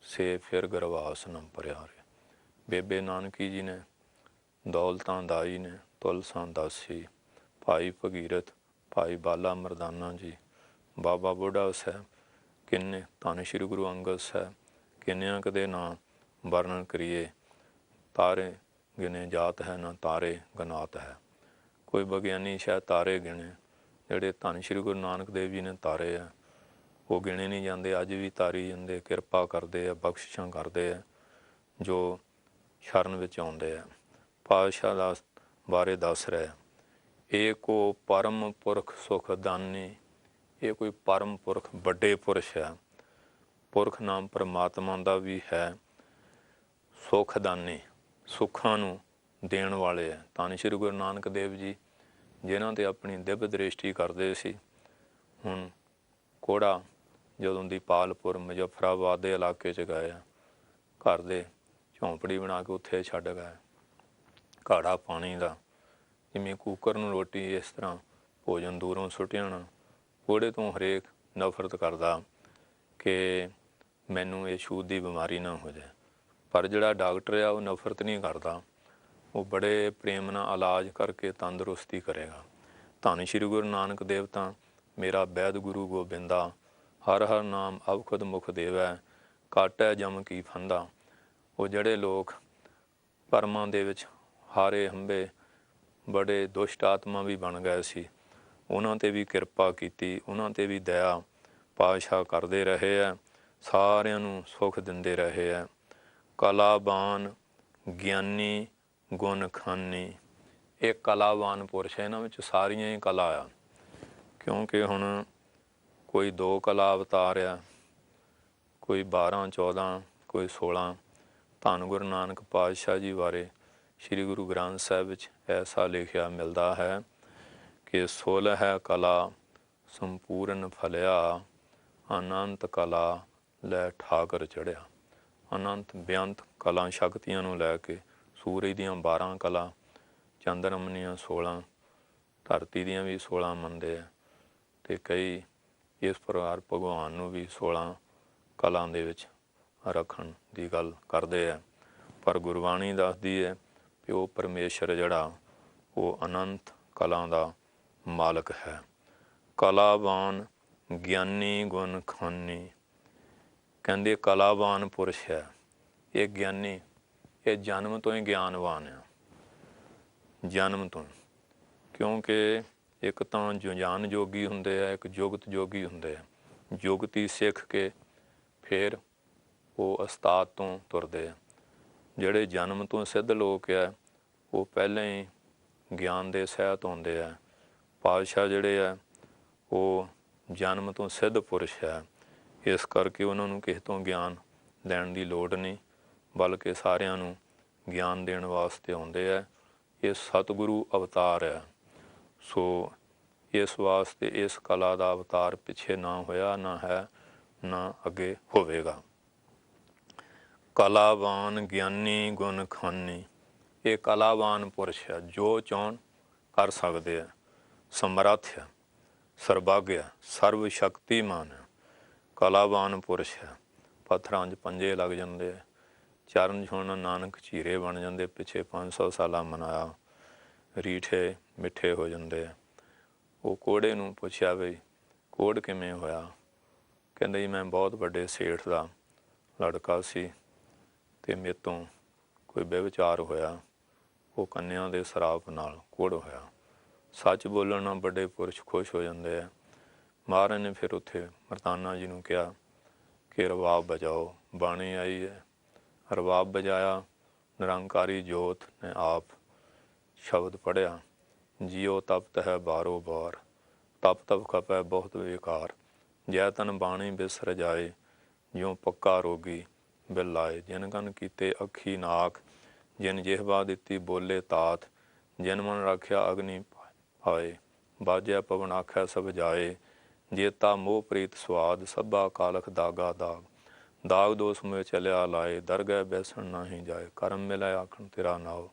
ਸੇ ਫਿਰ ਗਰਵਾਸ ਨ ਭਰਿਆ ਰੇ। ਬੇਬੇ ਨਾਨਕੀ ਜੀ ਨੇ, ਦੌਲਤਾਂ ਦਾਈ ਨੇ, ਤੁਲਸਾਂ ਦਾਸੀ, ਭਾਈ ਭਗੀਰਥ, ਭਾਈ ਬਾਲਾ ਮਰਦਾਨਾ ਜੀ, ਬਾਬਾ ਬੁੱਢਾ ਸਾਹਿਬ, ਕਿੰਨੇ ਧੰਨ ਸ਼੍ਰੀ ਗੁਰੂ ਅੰਗਦ ਸਾਹਿਬ, ਕਿੰਨਿਆਂ ਕਦੇ ਨਾਂ ਵਰਣਨ ਕਰੀਏ। ਤਾਰੇ ਗਿਣੇ ਜਾਤ ਹੈ ਨਾ ਤਾਰੇ ਗਨਾਤ ਹੈ। ਕੋਈ ਵਿਗਿਆਨੀ ਸ਼ਾਇਦ ਤਾਰੇ ਗਿਣੇ, ਜਿਹੜੇ ਧੰਨ ਸ਼੍ਰੀ ਗੁਰੂ ਨਾਨਕ ਦੇਵ ਜੀ ਨੇ ਤਾਰੇ ਆ ਉਹ ਗਿਣੇ ਨਹੀਂ ਜਾਂਦੇ। ਅੱਜ ਵੀ ਤਾਰੀ ਜਾਂਦੇ, ਕਿਰਪਾ ਕਰਦੇ ਆ, ਬਖਸ਼ਿਸ਼ਾਂ ਕਰਦੇ ਆ ਜੋ ਸ਼ਰਨ ਵਿੱਚ ਆਉਂਦੇ ਆ। ਪਾਤਸ਼ਾਹ ਦਾ ਬਾਰੇ ਦੱਸ ਰਿਹਾ ਏਕੋ ਪਰਮ ਪੁਰਖ ਸੁਖ ਦਾਨੀ। ਇਹ ਕੋਈ ਪਰਮ ਪੁਰਖ ਵੱਡੇ ਪੁਰਸ਼ ਹੈ। ਪੁਰਖ ਨਾਮ ਪਰਮਾਤਮਾ ਦਾ ਵੀ ਹੈ। ਸੁਖ ਦਾਨੀ, ਸੁੱਖਾਂ ਨੂੰ ਦੇਣ ਵਾਲੇ ਹੈ। ਧੰਨ ਸ਼੍ਰੀ ਗੁਰੂ ਨਾਨਕ ਦੇਵ ਜੀ ਜਿਨ੍ਹਾਂ 'ਤੇ ਆਪਣੀ ਦਿਵ ਦ੍ਰਿਸ਼ਟੀ ਕਰਦੇ ਸੀ। ਹੁਣ ਕੋੜਾ ਜਦੋਂ ਦੀ ਪਾਲਪੁਰ ਮੁਜ਼ੱਫਰਾਬਾਦ ਦੇ ਇਲਾਕੇ 'ਚ ਗਏ ਆ, ਘਰ ਦੇ ਝੌਂਪੜੀ ਬਣਾ ਕੇ ਉੱਥੇ ਛੱਡ ਗਏ। ਘਾੜਾ ਪਾਣੀ ਦਾ, ਜਿਵੇਂ ਕੂਕਰ ਨੂੰ ਰੋਟੀ, ਇਸ ਤਰ੍ਹਾਂ ਭੋਜਨ ਦੂਰੋਂ ਸੁੱਟ ਜਾਣਾ। ਕੋੜੇ ਤੋਂ ਹਰੇਕ ਨਫ਼ਰਤ ਕਰਦਾ ਕਿ ਮੈਨੂੰ ਇਹ ਛੂਤ ਦੀ ਬਿਮਾਰੀ ਨਾ ਹੋ ਜਾਏ। ਪਰ ਜਿਹੜਾ ਡਾਕਟਰ ਆ ਉਹ ਨਫ਼ਰਤ ਨਹੀਂ ਕਰਦਾ, ਉਹ ਬੜੇ ਪ੍ਰੇਮ ਨਾਲ ਇਲਾਜ ਕਰਕੇ ਤੰਦਰੁਸਤੀ ਕਰੇਗਾ। ਧੰਨ ਸ਼੍ਰੀ ਗੁਰੂ ਨਾਨਕ ਦੇਵ ਤਾਂ ਮੇਰਾ ਵੈਦ ਗੁਰੂ ਗੋਬਿੰਦਾ, ਹਰ ਹਰ ਨਾਮ ਅਵਖਦ ਮੁਖ ਦੇਵੈ, ਕਾਟੈ ਜਮ ਕੀ ਫੰਦਾ। ਉਹ ਜਿਹੜੇ ਲੋਕ ਭਰਮਾਂ ਦੇ ਵਿੱਚ ਹਾਰੇ ਹੰਬੇ, ਬੜੇ ਦੁਸ਼ਟ ਆਤਮਾ ਵੀ ਬਣ ਗਏ ਸੀ, ਉਹਨਾਂ 'ਤੇ ਵੀ ਕਿਰਪਾ ਕੀਤੀ, ਉਹਨਾਂ 'ਤੇ ਵੀ ਦਇਆ ਪਾਤਸ਼ਾਹ ਕਰਦੇ ਰਹੇ ਹੈ, ਸਾਰਿਆਂ ਨੂੰ ਸੁੱਖ ਦਿੰਦੇ ਰਹੇ ਹੈ। ਕਲਾਵਾਨ ਗਿਆਨੀ ਗੁਣ ਖਾਨੀ, ਇਹ ਕਲਾਵਾਨ ਪੁਰਸ਼ ਹੈ, ਇਹਨਾਂ ਵਿੱਚ ਸਾਰੀਆਂ ਹੀ ਕਲਾ ਆ। ਕਿਉਂਕਿ ਹੁਣ ਕੋਈ 2 ਕਲਾ ਅਵਤਾਰ ਆ, ਕੋਈ 12 14, ਕੋਈ 16। ਧੰਨ ਗੁਰੂ ਨਾਨਕ ਪਾਤਸ਼ਾਹ ਜੀ ਬਾਰੇ ਸ਼੍ਰੀ ਗੁਰੂ ਗ੍ਰੰਥ ਸਾਹਿਬ ਵਿੱਚ ਐਸਾ ਲਿਖਿਆ ਮਿਲਦਾ ਹੈ ਕਿ 16 ਕਲਾ ਸੰਪੂਰਨ ਫਲਿਆ, ਅਨੰਤ ਕਲਾ ਲੈ ਠਾਕਰ ਚੜ੍ਹਿਆ। ਅਨੰਤ ਬੇਅੰਤ ਕਲਾ ਸ਼ਕਤੀਆਂ ਨੂੰ ਲੈ ਕੇ, ਸੂਰਜ ਦੀਆਂ 12 ਕਲਾ, ਚੰਦਰਮ ਦੀਆਂ 16, ਧਰਤੀ ਦੀਆਂ ਵੀ 16 ਮੰਨਦੇ ਆ, ਅਤੇ ਕਈ ਇਸ ਪ੍ਰਕਾਰ ਭਗਵਾਨ ਨੂੰ ਵੀ 16 ਕਲਾਂ ਦੇ ਵਿੱਚ ਰੱਖਣ ਦੀ ਗੱਲ ਕਰਦੇ ਹੈ। ਪਰ ਗੁਰਬਾਣੀ ਦੱਸਦੀ ਹੈ ਕਿ ਉਹ ਪਰਮੇਸ਼ਰ ਜਿਹੜਾ ਉਹ ਅਨੰਤ ਕਲਾਂ ਦਾ ਮਾਲਕ ਹੈ। ਕਲਾਵਾਨ ਗਿਆਨੀ ਗੁਣ ਖਾਨੀ, ਕਹਿੰਦੇ ਕਲਾਵਾਨ ਪੁਰਸ਼ ਹੈ ਇਹ ਗਿਆਨੀ, ਇਹ ਜਨਮ ਤੋਂ ਹੀ ਗਿਆਨਵਾਨ ਆ, ਜਨਮ ਤੋਂ। ਕਿਉਂਕਿ ਇੱਕ ਤਾਂ ਜੁਝਾਨ ਜੋਗੀ ਹੁੰਦੇ ਆ, ਇੱਕ ਜੁਗਤ ਜੋਗੀ ਹੁੰਦੇ ਆ। ਜੁਗਤੀ ਸਿੱਖ ਕੇ ਫਿਰ ਉਹ ਉਸਤਾਦ ਤੋਂ ਤੁਰਦੇ ਆ। ਜਿਹੜੇ ਜਨਮ ਤੋਂ ਸਿੱਧ ਲੋਕ ਆ ਉਹ ਪਹਿਲਾਂ ਹੀ ਗਿਆਨ ਦੇ ਸਹਿਤ ਹੁੰਦੇ ਆ। ਪਾਤਸ਼ਾਹ ਜਿਹੜੇ ਆ ਉਹ ਜਨਮ ਤੋਂ ਸਿੱਧ ਪੁਰਸ਼ ਹੈ, ਇਸ ਕਰਕੇ ਉਹਨਾਂ ਨੂੰ ਕਿਸੇ ਤੋਂ ਗਿਆਨ ਲੈਣ ਦੀ ਲੋੜ ਨਹੀਂ, ਬਲਕਿ ਸਾਰਿਆਂ ਨੂੰ ਗਿਆਨ ਦੇਣ ਵਾਸਤੇ ਆਉਂਦੇ ਆ। ਇਹ ਸਤਿਗੁਰੂ ਅਵਤਾਰ ਹੈ। ਸੋ ਇਸ ਵਾਸਤੇ ਇਸ ਕਲਾ ਦਾ ਅਵਤਾਰ ਪਿੱਛੇ ਨਾ ਹੋਇਆ, ਨਾ ਹੈ, ਨਾ ਅੱਗੇ ਹੋਵੇਗਾ। ਕਲਾਵਾਨ ਗਿਆਨੀ ਗੁਣ ਖਾਨੀ, ਇਹ ਕਲਾਵਾਨ ਪੁਰਸ਼ ਹੈ, ਜੋ ਚਾਹੁਣ ਕਰ ਸਕਦੇ ਆ, ਸਮਰੱਥ ਹੈ, ਸਰਬੱਗ ਹੈ, ਸਰਵ ਸ਼ਕਤੀਮਾਨ ਹੈ, ਕਲਾਵਾਨ ਪੁਰਸ਼ ਹੈ। ਪੱਥਰਾਂ 'ਚ ਪੰਜੇ ਲੱਗ ਜਾਂਦੇ ਆ, ਚਰਨ ਛੂਹਣ ਨਾਨਕ ਚੀਰੇ ਬਣ ਜਾਂਦੇ, ਪਿੱਛੇ 500 ਸਾਲਾਂ ਮਨਾਇਆ, ਰੀਠੇ ਮਿੱਠੇ ਹੋ ਜਾਂਦੇ ਆ। ਉਹ ਕੋੜੇ ਨੂੰ ਪੁੱਛਿਆ ਵੀ ਕੋੜ ਕਿਵੇਂ ਹੋਇਆ? ਕਹਿੰਦਾ ਜੀ ਮੈਂ ਬਹੁਤ ਵੱਡੇ ਸੇਠ ਦਾ ਲੜਕਾ ਸੀ ਅਤੇ ਮੇਰੇ ਤੋਂ ਕੋਈ ਵਿਵਚਾਰ ਹੋਇਆ, ਉਹ ਕੰਨਿਆਂ ਦੇ ਸਰਾਪ ਨਾਲ ਕੋੜ ਹੋਇਆ। ਸੱਚ ਬੋਲਣ ਨਾਲ ਵੱਡੇ ਪੁਰਸ਼ ਖੁਸ਼ ਹੋ ਜਾਂਦੇ ਆ। ਮਹਾਰਾਜ ਨੇ ਫਿਰ ਉੱਥੇ ਮਰਦਾਨਾ ਜੀ ਨੂੰ ਕਿਹਾ ਕਿ ਰਬਾਬ ਵਜਾਓ, ਬਾਣੀ ਆਈ ਹੈ। ਰਬਾਬ ਵਜਾਇਆ, ਨਿਰੰਕਾਰੀ ਜੋਤ ਨੇ ਆਪ ਸ਼ਬਦ ਪੜ੍ਹਿਆ, ਜਿਉ ਤਪਤ ਹੈ ਬਾਰੋ ਬਾਰ, ਤਪ ਤਪ ਖਪੈ ਬਹੁਤ ਬੇਕਾਰ, ਜੈ ਤਨ ਬਾਣੀ ਬਿਸਰ ਜਾਏ, ਜਿਉ ਪੱਕਾ ਰੋਗੀ ਬਿਲ ਲਾਏ। ਜਿਨ ਕਨ ਕੀਤੇ ਅੱਖੀ ਨਾਕ, ਜਿਨ ਜਿਹਵਾ ਦਿੱਤੀ ਬੋਲੇ ਤਾਤ, ਜਿਨ ਮਨ ਰੱਖਿਆ ਅਗਨੀ ਪਾਏ, ਬਾਜਿਆ ਪਵਨ ਆਖੈ ਸਭ ਜਾਏ, ਜੇਤਾ ਮੋਹ ਪ੍ਰੀਤ ਸਵਾਦ, ਸਭਾ ਕਾਲਖ ਦਾਗਾ ਦਾਗ, ਦਾਗ ਦੋਸ ਮੁਏ ਚਲਿਆ ਲਾਏ, ਦਰਗਹਿ ਬੈਸਣ ਨਾਹੀ ਜਾਏ, ਕਰਮ ਮਿਲੈ ਆਖਣ ਤੇਰਾ ਨਾਉ,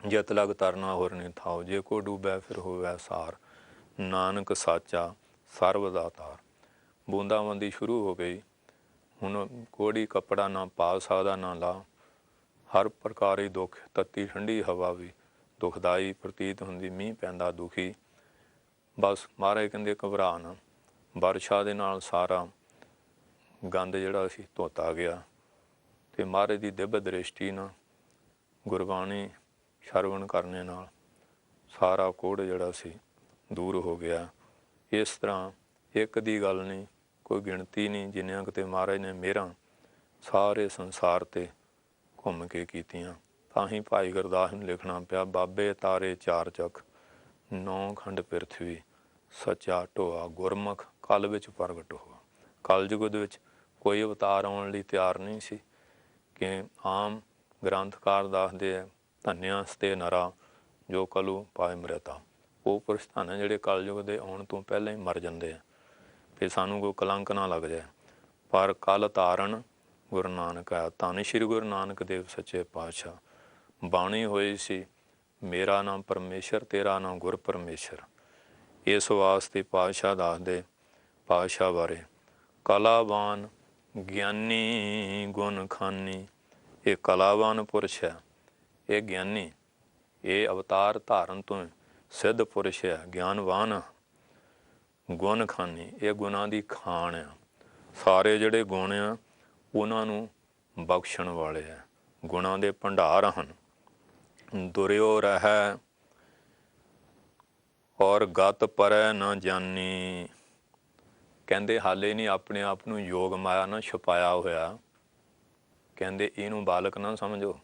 ਜਿਤ ਲਗ ਤਰਨਾ ਹੋਰ ਨਹੀਂ ਥਾਓ, ਜੇ ਕੋ ਡੂਬੈ ਫਿਰ ਹੋਵੈ ਸਾਰ, ਨਾਨਕ ਸਾਚਾ ਸਰਬ ਦਾਤਾਰ। ਬੂੰਦਾਬੰਦੀ ਸ਼ੁਰੂ ਹੋ ਗਈ। ਹੁਣ ਕੋੜੀ ਕੱਪੜਾ ਨਾ ਪਾ ਸਕਦਾ ਨਾ ਲਾ, ਹਰ ਪ੍ਰਕਾਰ ਹੀ ਦੁੱਖ, ਤੱਤੀ ਠੰਡੀ ਹਵਾ ਵੀ ਦੁਖਦਾਈ ਪ੍ਰਤੀਤ ਹੁੰਦੀ, ਮੀਂਹ ਪੈਂਦਾ ਦੁਖੀ। ਬਸ ਮਹਾਰਾਜ ਕਹਿੰਦੇ ਘਬਰਾ ਨਾ, ਵਰਸ਼ਾ ਦੇ ਨਾਲ ਸਾਰਾ ਗੰਦ ਜਿਹੜਾ ਸੀ ਧੋਤਾ ਗਿਆ, ਅਤੇ ਮਹਾਰਾਜ ਦੀ ਦਿਵ ਦ੍ਰਿਸ਼ਟੀ ਨਾਲ, ਗੁਰਬਾਣੀ ਸ਼ਰਵਣ ਕਰਨੇ ਨਾਲ ਸਾਰਾ ਕੋੜ ਜਿਹੜਾ ਸੀ ਦੂਰ ਹੋ ਗਿਆ। ਇਸ ਤਰ੍ਹਾਂ ਇੱਕ ਦੀ ਗੱਲ ਨਹੀਂ, ਕੋਈ ਗਿਣਤੀ ਨਹੀਂ, ਜਿੰਨੀਆਂ ਕਿਤੇ ਮਹਾਰਾਜ ਨੇ ਮਿਹਰਾਂ ਸਾਰੇ ਸੰਸਾਰ 'ਤੇ ਘੁੰਮ ਕੇ ਕੀਤੀਆਂ। ਤਾਂ ਹੀ ਭਾਈ ਗੁਰਦਾਸ ਨੂੰ ਲਿਖਣਾ ਪਿਆ, ਬਾਬੇ ਤਾਰੇ ਚਾਰ ਚੱਕ, 9 ਖੰਡ ਪਿਰਥਵੀ, ਸੱਚਾ ਢੋਆ, ਗੁਰਮੁਖ ਕਲ ਵਿੱਚ ਪ੍ਰਗਟ ਹੋਆ। ਕਲਯੁਗ ਦੇ ਵਿੱਚ ਕੋਈ ਅਵਤਾਰ ਆਉਣ ਲਈ ਤਿਆਰ ਨਹੀਂ ਸੀ। ਕਿ ਆਮ ਗ੍ਰੰਥਕਾਰ ਦੱਸਦੇ ਆ, ਧੰਨਿਆ ਸਤੇ ਨਰਾ ਜੋ ਕਲੂ ਪਾਏ ਮ੍ਰਿਤਾ। ਉਹ ਪੁਰਸ਼ ਧਨ ਹੈ ਜਿਹੜੇ ਕਲਯੁਗ ਦੇ ਆਉਣ ਤੋਂ ਪਹਿਲਾਂ ਹੀ ਮਰ ਜਾਂਦੇ ਆ, ਫਿਰ ਸਾਨੂੰ ਕੋਈ ਕਲੰਕ ਨਾ ਲੱਗ ਜਾਏ। ਪਰ ਕਲ ਤਾਰਨ ਗੁਰੂ ਨਾਨਕ ਆ। ਧੰਨ ਸ਼੍ਰੀ ਗੁਰੂ ਨਾਨਕ ਦੇਵ ਸੱਚੇ ਪਾਤਸ਼ਾਹ। ਬਾਣੀ ਹੋਈ ਸੀ ਮੇਰਾ ਨਾਮ ਪਰਮੇਸ਼ਰ ਤੇਰਾ ਨਾਮ ਗੁਰ ਪਰਮੇਸ਼ਰ। ਇਸ ਵਾਸਤੇ ਪਾਤਸ਼ਾਹ ਦੱਸਦੇ ਪਾਤਸ਼ਾਹ ਬਾਰੇ, ਕਲਾਵਾਨ ਗਿਆਨੀ ਗੁਣ ਖਾਨੀ। ਇਹ ਕਲਾਵਾਨ ਪੁਰਸ਼ ਹੈ, ਇਹ ਗਿਆਨੀ, ਇਹ ਅਵਤਾਰ ਧਾਰਨ ਤੋਂ ਸਿੱਧ ਪੁਰਸ਼ ਹੈ, ਗਿਆਨਵਾਨ। ਗੁਣ ਖਾਨੀ, ਇਹ ਗੁਣਾਂ ਦੀ ਖਾਣ ਆ। ਸਾਰੇ ਜਿਹੜੇ ਗੁਣ ਆ ਉਹਨਾਂ ਨੂੰ ਬਖਸ਼ਣ ਵਾਲੇ ਆ, ਗੁਣਾਂ ਦੇ ਭੰਡਾਰ ਹਨ। ਦੁਰਿਓ ਰਹਿ ਔਰ ਗਤ ਪਰੈ ਨਾ ਜਾਨੀ। ਕਹਿੰਦੇ ਹਾਲੇ ਨਹੀਂ ਆਪਣੇ ਆਪ ਨੂੰ ਯੋਗ ਮਾਇਆ ਨਾ ਛੁਪਾਇਆ ਹੋਇਆ। ਕਹਿੰਦੇ ਇਹਨੂੰ ਬਾਲਕ ਨਾ ਸਮਝੋ,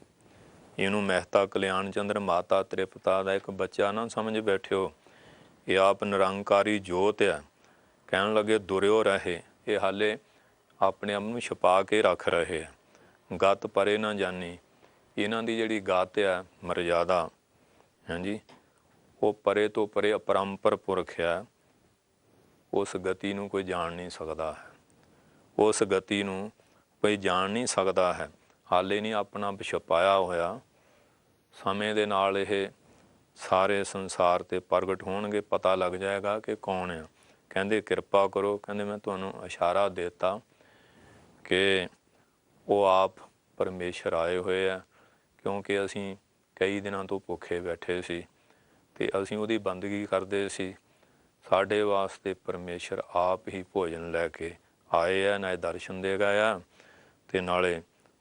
ਇਹਨੂੰ ਮਹਿਤਾ ਕਲਿਆਣ ਚੰਦਰ ਮਾਤਾ ਤ੍ਰਿਪਤਾ ਦਾ ਇੱਕ ਬੱਚਾ ਨਾ ਸਮਝ ਬੈਠਿਓ। ਇਹ ਆਪ ਨਿਰੰਕਾਰੀ ਜੋਤ ਆ। ਕਹਿਣ ਲੱਗੇ ਦੁਰਿਓ ਰਹੇ, ਇਹ ਹਾਲੇ ਆਪਣੇ ਆਪ ਨੂੰ ਛੁਪਾ ਕੇ ਰੱਖ ਰਹੇ ਆ। ਗਤ ਪਰੇ ਨਾ ਜਾਨੀ, ਇਹਨਾਂ ਦੀ ਜਿਹੜੀ ਗਤ ਆ ਮਰਜ਼ਾਦਾ, ਹਾਂਜੀ, ਉਹ ਪਰੇ ਤੋਂ ਪਰੇ ਅਪਰੰਪਰ ਪੁਰਖ ਆ। ਉਸ ਗਤੀ ਨੂੰ ਕੋਈ ਜਾਣ ਨਹੀਂ ਸਕਦਾ ਹੈ, ਉਸ ਗਤੀ ਨੂੰ ਕੋਈ ਜਾਣ ਨਹੀਂ ਸਕਦਾ ਹੈ। ਹਾਲੇ ਨਹੀਂ ਆਪਣਾ ਛੁਪਾਇਆ ਹੋਇਆ। ਸਮੇਂ ਦੇ ਨਾਲ ਇਹ ਸਾਰੇ ਸੰਸਾਰ 'ਤੇ ਪ੍ਰਗਟ ਹੋਣਗੇ, ਪਤਾ ਲੱਗ ਜਾਏਗਾ ਕਿ ਕੌਣ ਆ। ਕਹਿੰਦੇ ਕਿਰਪਾ ਕਰੋ, ਕਹਿੰਦੇ ਮੈਂ ਤੁਹਾਨੂੰ ਇਸ਼ਾਰਾ ਦੇ ਦਿੱਤਾ ਕਿ ਉਹ ਆਪ ਪਰਮੇਸ਼ਰ ਆਏ ਹੋਏ ਆ। ਕਿਉਂਕਿ ਅਸੀਂ ਕਈ ਦਿਨਾਂ ਤੋਂ ਭੁੱਖੇ ਬੈਠੇ ਸੀ ਅਤੇ ਅਸੀਂ ਉਹਦੀ ਬੰਦਗੀ ਕਰਦੇ ਸੀ। ਸਾਡੇ ਵਾਸਤੇ ਪਰਮੇਸ਼ਰ ਆਪ ਹੀ ਭੋਜਨ ਲੈ ਕੇ ਆਏ ਆ, ਨਾਲੇ ਦਰਸ਼ਨ ਦੇ ਗਏ ਆ ਅਤੇ ਨਾਲੇ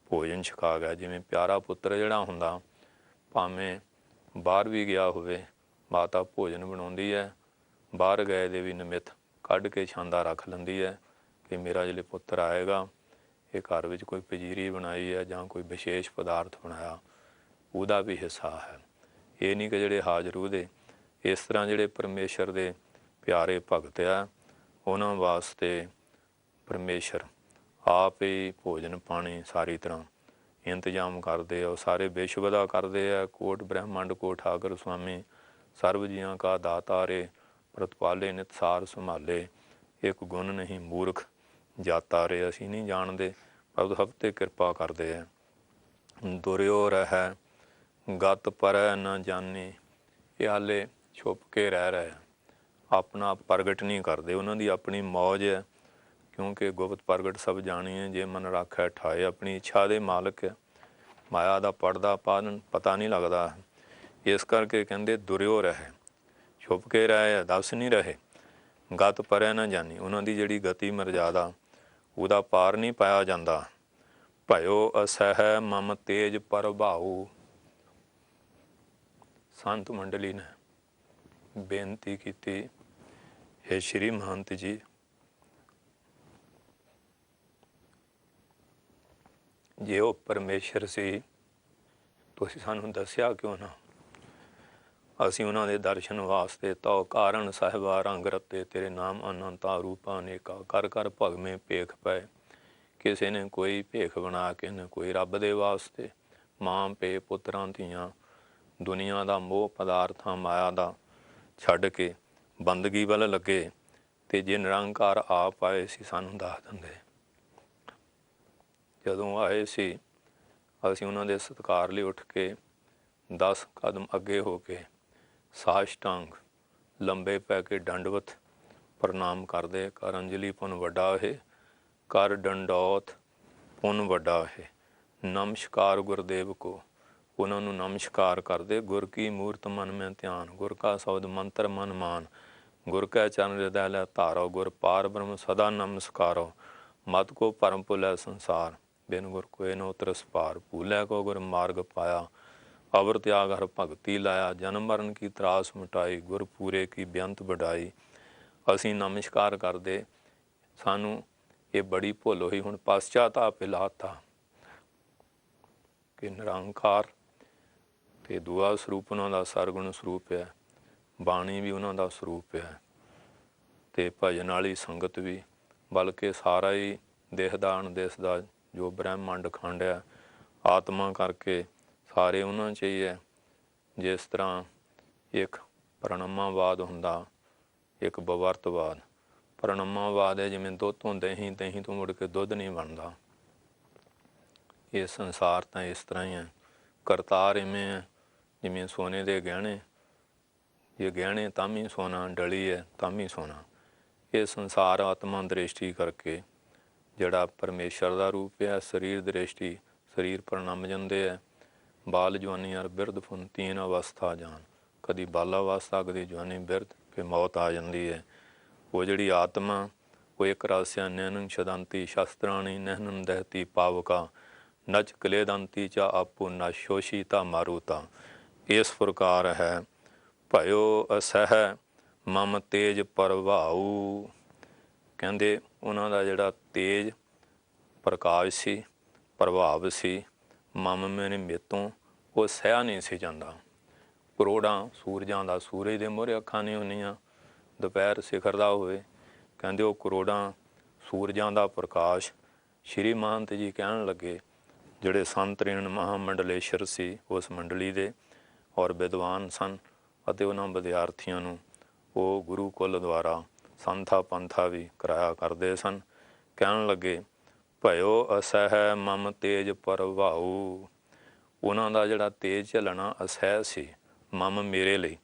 ਭੋਜਨ ਛਕਾ ਗਿਆ। ਜਿਵੇਂ ਪਿਆਰਾ ਪੁੱਤਰ ਜਿਹੜਾ ਹੁੰਦਾ, ਭਾਵੇਂ ਬਾਹਰ ਵੀ ਗਿਆ ਹੋਵੇ, ਮਾਤਾ ਭੋਜਨ ਬਣਾਉਂਦੀ ਹੈ, ਬਾਹਰ ਗਏ ਦੇ ਵੀ ਨਿਮਿਤ ਕੱਢ ਕੇ ਛਾਂਦਾ ਰੱਖ ਲੈਂਦੀ ਹੈ ਕਿ ਮੇਰਾ ਜਿਹੜੇ ਪੁੱਤਰ ਆਏਗਾ, ਇਹ ਘਰ ਵਿੱਚ ਕੋਈ ਪੰਜੀਰੀ ਬਣਾਈ ਹੈ ਜਾਂ ਕੋਈ ਵਿਸ਼ੇਸ਼ ਪਦਾਰਥ ਬਣਾਇਆ, ਉਹਦਾ ਵੀ ਹਿੱਸਾ ਹੈ। ਇਹ ਨਹੀਂ ਕਿ ਜਿਹੜੇ ਹਾਜ਼ਰ ਉਹਦੇ। ਇਸ ਤਰ੍ਹਾਂ ਜਿਹੜੇ ਪਰਮੇਸ਼ਰ ਦੇ ਪਿਆਰੇ ਭਗਤ ਆ, ਉਹਨਾਂ ਵਾਸਤੇ ਪਰਮੇਸ਼ਰ ਆਪ ਹੀ ਭੋਜਨ ਪਾਣੀ ਸਾਰੀ ਤਰ੍ਹਾਂ ਇੰਤਜ਼ਾਮ ਕਰਦੇ ਆ। ਉਹ ਸਾਰੇ ਵਿਸ਼ਵ ਦਾ ਕਰਦੇ ਆ। ਕੋਟ ਬ੍ਰਹਮੰਡ ਕੋ ਠਾਕੁਰ ਸੁਆਮੀ, ਸਰਬ ਜੀਆਂ ਕਾ ਦਾਤਾਰੇ, ਪ੍ਰਤਪਾਲੇ ਨਿਤਸਾਰ ਸੰਭਾਲੇ, ਇੱਕ ਗੁਣ ਨਹੀਂ ਮੂਰਖ ਜਾਤਾਰੇ। ਅਸੀਂ ਨਹੀਂ ਜਾਣਦੇ, ਪਰ ਸਭ 'ਤੇ ਕਿਰਪਾ ਕਰਦੇ ਆ। ਦੁਰਿਓ ਰਹਿ ਗਤ ਪਰੈ ਨਾ ਜਾਨੀ। ਇਹ ਹਾਲੇ ਛੁਪ ਕੇ ਰਹਿ ਰਹੇ, ਆਪਣਾ ਆਪ ਪ੍ਰਗਟ ਨਹੀਂ ਕਰਦੇ। ਉਹਨਾਂ ਦੀ ਆਪਣੀ ਮੌਜ ਹੈ, ਕਿਉਂਕਿ ਗੁਪਤ ਪ੍ਰਗਟ ਸਭ ਜਾਣੀਏ। ਜੇ ਮਨ ਰਾਖੈ ਠਾਏ, ਆਪਣੀ ਇੱਛਾ ਦੇ ਮਾਲਕ ਹੈ। ਮਾਇਆ ਦਾ ਪੜਦਾ ਪਾਲਣ ਪਤਾ ਨਹੀਂ ਲੱਗਦਾ। ਇਸ ਕਰਕੇ ਕਹਿੰਦੇ ਦੁਰਿਓ ਰਹੇ, ਛੁਪ ਕੇ ਰਹੇ, ਦੱਸ ਨਹੀਂ ਰਹੇ। ਗਤ ਪਰੈ ਨਾ ਜਾਨੀ, ਉਹਨਾਂ ਦੀ ਜਿਹੜੀ ਗਤੀ ਮਰਜ਼ਾਦਾ, ਉਹਦਾ ਪਾਰ ਨਹੀਂ ਪਾਇਆ ਜਾਂਦਾ। ਭਇਓ ਅਸਹਿ ਮਮ ਤੇਜ ਪ੍ਰਭਾਉ। ਸੰਤ ਮੰਡਲੀ ਨੇ ਬੇਨਤੀ ਕੀਤੀ, ਹੈ ਸ਼੍ਰੀ ਮਹੰਤ ਜੀ, ਜੇ ਉਹ ਪਰਮੇਸ਼ਰ ਸੀ, ਤੁਸੀਂ ਸਾਨੂੰ ਦੱਸਿਆ ਕਿਉਂ ਨਾ? ਅਸੀਂ ਉਹਨਾਂ ਦੇ ਦਰਸ਼ਨ ਵਾਸਤੇ ਤਉ ਕਾਰਨ ਸਾਹਿਬਾ ਰੰਗ ਰਤੇ, ਤੇਰੇ ਨਾਮ ਅਨੰਤਾ ਰੂਪਾਂ ਅਨੇਕਾ, ਕਰ ਕਰ ਭਗਵੇਂ ਭੇਖ ਪਏ। ਕਿਸੇ ਨੇ ਕੋਈ ਭੇਖ ਬਣਾ ਕੇ, ਨੇ ਕੋਈ ਰੱਬ ਦੇ ਵਾਸਤੇ, ਮਾਂ ਪੇ ਪੁੱਤਰਾਂ ਧੀਆਂ, ਦੁਨੀਆ ਦਾ ਮੋਹ ਪਦਾਰਥਾਂ ਮਾਇਆ ਦਾ ਛੱਡ ਕੇ ਬੰਦਗੀ ਵੱਲ ਲੱਗੇ। ਅਤੇ ਜੇ ਨਿਰੰਕਾਰ ਆਪ ਆਏ ਸੀ, ਸਾਨੂੰ ਦੱਸ ਦਿੰਦੇ। ਜਦੋਂ ਆਏ ਸੀ, ਅਸੀਂ ਉਹਨਾਂ ਦੇ ਸਤਿਕਾਰ ਲਈ ਉੱਠ ਕੇ 10 ਕਦਮ ਅੱਗੇ ਹੋ ਕੇ ਸਾਸ਼ਟਾਂਗ ਲੰਬੇ ਪੈ ਕੇ ਦੰਡਵਤ ਪ੍ਰਣਾਮ ਕਰਦੇ। ਕਰ ਅੰਜਲੀ ਪੁੰਨ ਵੱਡਾ ਹੈ, ਕਰ ਡੰਡੌਤ ਪੁੰਨ ਵੱਡਾ ਹੈ। ਨਮਸਕਾਰ ਗੁਰਦੇਵ ਕੋ, ਉਹਨਾਂ ਨੂੰ ਨਮਸਕਾਰ ਕਰਦੇ। ਗੁਰ ਕੀ ਮੂਰਤ ਮਨ ਮੈਂ ਧਿਆਨ, ਗੁਰ ਕਾ ਸ਼ਬਦ ਮੰਤਰ ਮਨ ਮਾਨ, ਗੁਰ ਕੈ ਚਰਨ ਹਿਰਦੈ ਲੈ ਧਾਰੋ, ਗੁਰ ਪਾਰ ਬ੍ਰਹਮ ਸਦਾ ਨਮਸਕਾਰੋ। ਮਤ ਕੋ ਭਰਮ ਭੁਲੈ ਸੰਸਾਰ, ਬਿਨ ਗੁਰ ਕੋਇ ਨ ਉਤਰਸ ਪਾਰ। ਭੂਲੈ ਕੋ ਗੁਰ ਮਾਰਗ ਪਾਇਆ, ਅਵਰ ਤਿਆਗ ਹਰ ਭਗਤੀ ਲਾਇਆ। ਜਨਮ ਮਰਨ ਕੀ ਤਰਾਸ ਮਿਟਾਈ, ਗੁਰ ਪੂਰੇ ਕੀ ਬੇਅੰਤ ਵਡਾਈ। ਅਸੀਂ ਨਮਸਕਾਰ ਕਰਦੇ। ਸਾਨੂੰ ਇਹ ਬੜੀ ਭੁੱਲ ਹੋਈ। ਹੁਣ ਪਸ਼ਚਾਤਾਪ ਲਾਤਾ ਕਿ ਨਿਰੰਕਾਰ ਅਤੇ ਦੂਆ ਸਰੂਪ ਉਹਨਾਂ ਦਾ ਸਰਗੁਣ ਸਰੂਪ ਹੈ, ਬਾਣੀ ਵੀ ਉਹਨਾਂ ਦਾ ਸਰੂਪ ਹੈ, ਅਤੇ ਭਜਨ ਵਾਲੀ ਸੰਗਤ ਵੀ, ਬਲਕਿ ਸਾਰਾ ਹੀ ਦਿਸਦਾ ਅਣਦਿਸਦਾ ਜੋ ਬ੍ਰਹਮੰਡ ਖੰਡ ਹੈ, ਆਤਮਾ ਕਰਕੇ ਸਾਰੇ ਉਹਨਾਂ 'ਚ ਹੀ ਹੈ। ਜਿਸ ਤਰ੍ਹਾਂ ਇੱਕ ਪ੍ਰਣਮਾਵਾਦ ਹੁੰਦਾ, ਇੱਕ ਬਵਰਤਵਾਦ। ਪ੍ਰਣਮਾਵਾਦ ਹੈ ਜਿਵੇਂ ਦੁੱਧ ਤੋਂ ਦਹੀਂ, ਦਹੀਂ ਤੋਂ ਮੁੜ ਕੇ ਦੁੱਧ ਨਹੀਂ ਬਣਦਾ। ਇਹ ਸੰਸਾਰ ਤਾਂ ਇਸ ਤਰ੍ਹਾਂ ਹੀ ਹੈ। ਕਰਤਾਰ ਇਵੇਂ ਹੈ ਜਿਵੇਂ ਸੋਨੇ ਦੇ ਗਹਿਣੇ, ਜੇ ਗਹਿਣੇ ਤਾਂ ਵੀ ਸੋਨਾ, ਡਲੀ ਹੈ ਤਾਂ ਵੀ ਸੋਨਾ। ਇਹ ਸੰਸਾਰ ਆਤਮਾ ਦ੍ਰਿਸ਼ਟੀ ਕਰਕੇ ਜਿਹੜਾ ਪਰਮੇਸ਼ਰ ਦਾ ਰੂਪ ਹੈ, ਸਰੀਰ ਦ੍ਰਿਸ਼ਟੀ ਸਰੀਰ ਪ੍ਰਣਮ ਜਾਂਦੇ ਹੈ। ਬਾਲ ਜਵਾਨੀ ਅਰ ਬਿਰਧ ਫੁਨ ਤੀਨ ਅਵਸਥਾ ਜਾਨ, ਕਦੀ ਬਾਲ ਅਵਸਥਾ, ਕਦੀ ਜਵਾਨੀ, ਬਿਰਧ, ਫਿਰ ਮੌਤ ਆ ਜਾਂਦੀ ਹੈ। ਉਹ ਜਿਹੜੀ ਆਤਮਾ ਉਹ ਇੱਕ ਰਾਸਿਆ ਨੈਨੰ ਛਦੰਤੀ ਸ਼ਸਤਰਾਣੀ ਨਹਿਨੰ ਦਹਿਤੀ ਪਾਵਕਾ ਨਚ ਕਲੇਦੰਤੀ ਚਾ ਆਪੂ ਨ ਸ਼ੋਸ਼ੀਤਾ ਮਾਰੂਤਾ। ਇਸ ਪ੍ਰਕਾਰ ਹੈ ਭਇਓ ਅਸਹਿ ਮਮ ਤੇਜ ਪ੍ਰਭਾਊ। ਕਹਿੰਦੇ ਉਹਨਾਂ ਦਾ ਜਿਹੜਾ ਤੇਜ ਪ੍ਰਕਾਸ਼ ਸੀ, ਪ੍ਰਭਾਵ ਸੀ, ਮਮ ਮੇਰੇ ਮੇਤੋਂ ਉਹ ਸਹਿਆ ਨਹੀਂ ਸੀ ਜਾਂਦਾ। ਕਰੋੜਾਂ ਸੂਰਜਾਂ ਦਾ, ਸੂਰਜ ਦੇ ਮੂਹਰੇ ਅੱਖਾਂ ਨਹੀਂ ਹੁੰਦੀਆਂ, ਦੁਪਹਿਰ ਸਿਖਰ ਦਾ ਹੋਵੇ। ਕਹਿੰਦੇ ਉਹ ਕਰੋੜਾਂ ਸੂਰਜਾਂ ਦਾ ਪ੍ਰਕਾਸ਼। ਸ਼੍ਰੀ ਮਹੰਤ ਜੀ ਕਹਿਣ ਲੱਗੇ, ਜਿਹੜੇ ਸੰਤਰੀਣ ਮਹਾਮੰਡਲੇਸ਼ਰ ਸੀ ਉਸ ਮੰਡਲੀ ਦੇ ਔਰ ਵਿਦਵਾਨ ਸਨ, ਅਤੇ ਉਹਨਾਂ ਵਿਦਿਆਰਥੀਆਂ ਨੂੰ ਉਹ ਗੁਰੂਕੁਲ ਦੁਆਰਾ ਸੰਥਾ ਪੰਥਾ ਵੀ ਕਰਾਇਆ ਕਰਦੇ ਸਨ। ਕਹਿਣ ਲੱਗੇ ਭਇਓ ਅਸਹਿ ਮਮ ਤੇਜ ਪ੍ਰਭਾਊ। ਉਹਨਾਂ ਦਾ ਜਿਹੜਾ ਤੇਜ ਝੱਲਣਾ ਅਸਹਿ ਸੀ, ਮਮ ਮੇਰੇ ਲਈ।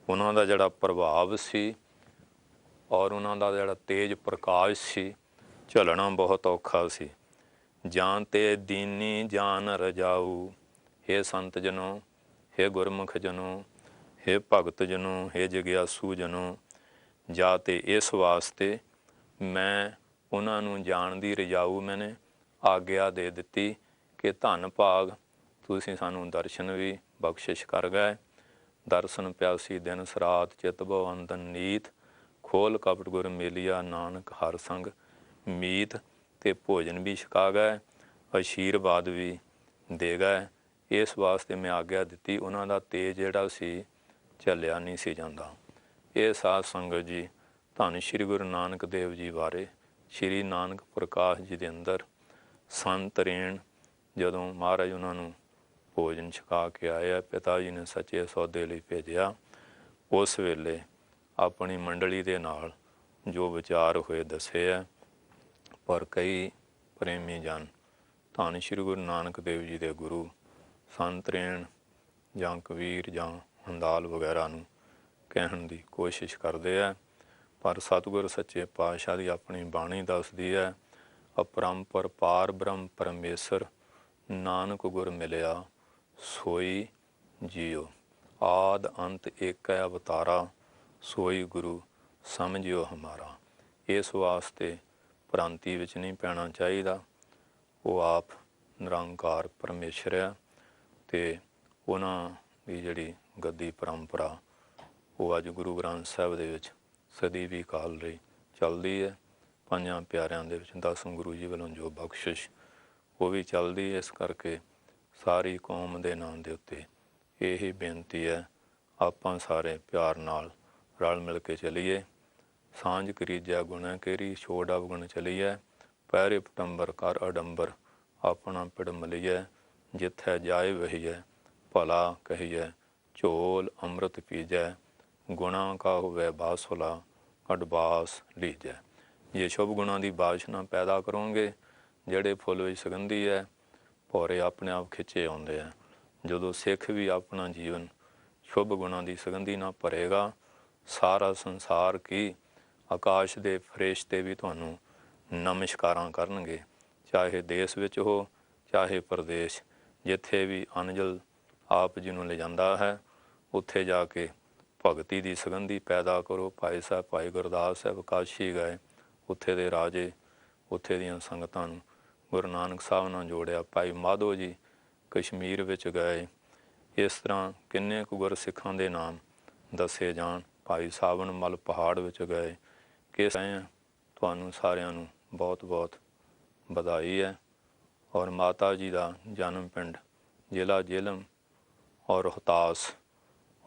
ਉਹਨਾਂ ਦਾ ਜਿਹੜਾ ਪ੍ਰਭਾਵ ਸੀ ਔਰ ਉਹਨਾਂ ਦਾ ਜਿਹੜਾ ਤੇਜ ਪ੍ਰਕਾਸ਼ ਸੀ, ਝੱਲਣਾ ਬਹੁਤ ਔਖਾ ਸੀ। ਜਾਨ ਤੇ ਦੀਨੀ ਜਾਨ ਰਜਾਊ। ਹੇ ਸੰਤ ਜਨੋ, ਹੇ ਗੁਰਮੁਖ ਜਨੋ, ਹੇ ਭਗਤ ਜਨੋ, ਹੇ ਜਗਿਆਸੂ ਜਨੋ, ਜਾਂ ਤੇ ਇਸ ਵਾਸਤੇ ਮੈਂ ਉਹਨਾਂ ਨੂੰ ਜਾਣ ਦੀ ਰਜਾਊ ਮੈਨੇ ਆਗਿਆ ਦੇ ਦਿੱਤੀ ਕਿ ਧੰਨ ਭਾਗ ਤੁਸੀਂ ਸਾਨੂੰ ਦਰਸ਼ਨ ਵੀ ਬਖਸ਼ਿਸ਼ ਕਰ ਗਏ। ਦਰਸ਼ਨ ਪਿਆਸੀ ਦਿਨ ਸਰਾਤ ਚਿਤ ਭਉ ਅੰਦਨ ਨੀਤ, ਖੋਲ ਕਪਟ ਗੁਰ ਮੇਲੀਆ ਨਾਨਕ ਹਰ ਸੰਗ ਮੀਤ। ਤੇ ਭੋਜਨ ਵੀ ਛਕਾ ਗਏ, ਆਸ਼ੀਰਵਾਦ ਵੀ ਦੇ ਗਏ। ਇਸ ਵਾਸਤੇ ਮੈਂ ਆਗਿਆ ਦਿੱਤੀ। ਉਹਨਾਂ ਦਾ ਤੇਜ ਜਿਹੜਾ ਸੀ ਝੱਲਿਆ ਨਹੀਂ ਸੀ ਜਾਂਦਾ। ਇਹ ਸਾਧ ਸੰਗਤ ਜੀ ਧੰਨ ਸ਼੍ਰੀ ਗੁਰੂ ਨਾਨਕ ਦੇਵ ਜੀ ਬਾਰੇ, ਸ਼੍ਰੀ ਨਾਨਕ ਪ੍ਰਕਾਸ਼ ਜੀ ਦੇ ਅੰਦਰ ਸੰਤ ਰੇਣ ਜਦੋਂ ਮਹਾਰਾਜ ਉਹਨਾਂ ਨੂੰ ਭੋਜਨ ਛਕਾ ਕੇ ਆਇਆ, ਪਿਤਾ ਜੀ ਨੇ ਸੱਚੇ ਸੌਦੇ ਲਈ ਭੇਜਿਆ। ਉਸ ਵੇਲੇ ਆਪਣੀ ਮੰਡਲੀ ਦੇ ਨਾਲ ਜੋ ਵਿਚਾਰ ਹੋਏ ਦੱਸੇ ਹੈ। ਪਰ ਕਈ ਪ੍ਰੇਮੀ ਜਨ ਧੰਨ ਸ਼੍ਰੀ ਗੁਰੂ ਨਾਨਕ ਦੇਵ ਜੀ ਦੇ ਗੁਰੂ ਸੰਤ ਰੇਣ ਜਾਂ ਕਬੀਰ ਜਾਂ ਹੰਦਾਲ ਵਗੈਰਾ ਨੂੰ ਕਹਿਣ ਦੀ ਕੋਸ਼ਿਸ਼ ਕਰਦੇ ਹੈ। ਪਰ ਸਤਿਗੁਰ ਸੱਚੇ ਪਾਤਸ਼ਾਹ ਦੀ ਆਪਣੀ ਬਾਣੀ ਦੱਸਦੀ ਹੈ, ਅਪਰੰਪਰ ਪਾਰ ਬ੍ਰਹਮ ਪਰਮੇਸ਼ਰ ਨਾਨਕ ਗੁਰ ਮਿਲਿਆ ਸੋਈ ਜੀਓ। ਆਦ ਅੰਤ ਏਕੈ ਅਵਤਾਰਾ ਸੋਈ ਗੁਰੂ ਸਮਝਿਓ ਹਮਾਰਾ। ਇਸ ਵਾਸਤੇ ਭ੍ਰਾਂਤੀ ਵਿੱਚ ਨਹੀਂ ਪੈਣਾ ਚਾਹੀਦਾ। ਉਹ ਆਪ ਨਿਰੰਕਾਰ ਪਰਮੇਸ਼ਰ ਹੈ ਅਤੇ ਉਹਨਾਂ ਦੀ ਜਿਹੜੀ ਗੱਦੀ ਪਰੰਪਰਾ ਉਹ ਅੱਜ ਗੁਰੂ ਗ੍ਰੰਥ ਸਾਹਿਬ ਦੇ ਵਿੱਚ ਸਦੀ ਵੀ ਕਾਲ ਲਈ ਚੱਲਦੀ ਹੈ। ਪੰਜਾਂ ਪਿਆਰਿਆਂ ਦੇ ਵਿੱਚ 10 ਗੁਰੂ ਜੀ ਵੱਲੋਂ ਜੋ ਬਖਸ਼ਿਸ਼ ਉਹ ਵੀ ਚੱਲਦੀ ਹੈ। ਇਸ ਕਰਕੇ ਸਾਰੀ ਕੌਮ ਦੇ ਨਾਂ ਦੇ ਉੱਤੇ ਇਹੀ ਬੇਨਤੀ ਹੈ, ਆਪਾਂ ਸਾਰੇ ਪਿਆਰ ਨਾਲ ਰਲ ਮਿਲ ਕੇ ਚੱਲੀਏ। ਸਾਂਝ ਕਰੀਜੈ ਗੁਣੈ ਕੇਰੀ ਛੋੜ ਅਵਗੁਣ ਚਲੀਐ, ਪੈਰੇ ਪਟੰਬਰ ਕਰ ਅਡੰਬਰ ਆਪਣਾ ਪਿੜ ਮਲੀਐ, ਜਿੱਥੈ ਜਾਏ ਵਹੀਐ ਭਲਾ ਕਹੀਐ ਝੋਲ ਅੰਮ੍ਰਿਤ ਪੀਜੈ, ਗੁਣਾ ਕਾ ਹੋਵੇ ਬਾਸੁਲਾ ਅਡਬਾਸ ਲੀਜੈ। ਜੇ ਸ਼ੁਭ ਗੁਣਾਂ ਦੀ ਬਾਸ਼ਨਾ ਪੈਦਾ ਕਰੋਗੇ, ਜਿਹੜੇ ਫੁੱਲ ਵਿੱਚ ਸੁਗੰਧੀ ਹੈ ਭੌਰੇ ਆਪਣੇ ਆਪ ਖਿੱਚੇ ਆਉਂਦੇ ਆ। ਜਦੋਂ ਸਿੱਖ ਵੀ ਆਪਣਾ ਜੀਵਨ ਸ਼ੁਭ ਗੁਣਾਂ ਦੀ ਸੁਗੰਧੀ ਨਾਲ ਭਰੇਗਾ, ਸਾਰਾ ਸੰਸਾਰ ਕੀ ਆਕਾਸ਼ ਦੇ ਫਰਿਸ਼ਤੇ ਵੀ ਤੁਹਾਨੂੰ ਨਮਸਕਾਰਾਂ ਕਰਨਗੇ। ਚਾਹੇ ਦੇਸ਼ ਵਿੱਚ ਹੋ ਚਾਹੇ ਪ੍ਰਦੇਸ਼, ਜਿੱਥੇ ਵੀ ਅਨਜਲ ਆਪ ਜੀ ਨੂੰ ਲਿਜਾਂਦਾ ਹੈ ਉੱਥੇ ਜਾ ਕੇ ਭਗਤੀ ਦੀ ਸੁਗੰਧੀ ਪੈਦਾ ਕਰੋ। ਭਾਈ ਸਾਹਿਬ ਭਾਈ ਗੁਰਦਾਸ ਸਾਹਿਬ ਕਾਸ਼ੀ ਗਏ, ਉੱਥੇ ਦੇ ਰਾਜੇ ਉੱਥੇ ਦੀਆਂ ਸੰਗਤਾਂ ਨੂੰ ਗੁਰੂ ਨਾਨਕ ਸਾਹਿਬ ਨਾਲ ਜੋੜਿਆ। ਭਾਈ ਮਾਧੋ ਜੀ ਕਸ਼ਮੀਰ ਵਿੱਚ ਗਏ। ਇਸ ਤਰ੍ਹਾਂ ਕਿੰਨੇ ਕੁ ਗੁਰਸਿੱਖਾਂ ਦੇ ਨਾਮ ਦੱਸੇ ਜਾਣ। ਭਾਈ ਸਾਵਣ ਮੱਲ ਪਹਾੜ ਵਿੱਚ ਗਏ। ਕਿਸ ਤੁਹਾਨੂੰ ਸਾਰਿਆਂ ਨੂੰ ਬਹੁਤ ਬਹੁਤ ਵਧਾਈ ਹੈ। ਔਰ ਮਾਤਾ ਜੀ ਦਾ ਜਨਮ ਪਿੰਡ ਜ਼ਿਲ੍ਹਾ ਜੇਹਲਮ ਔਰ ਰੋਹਤਾਸ,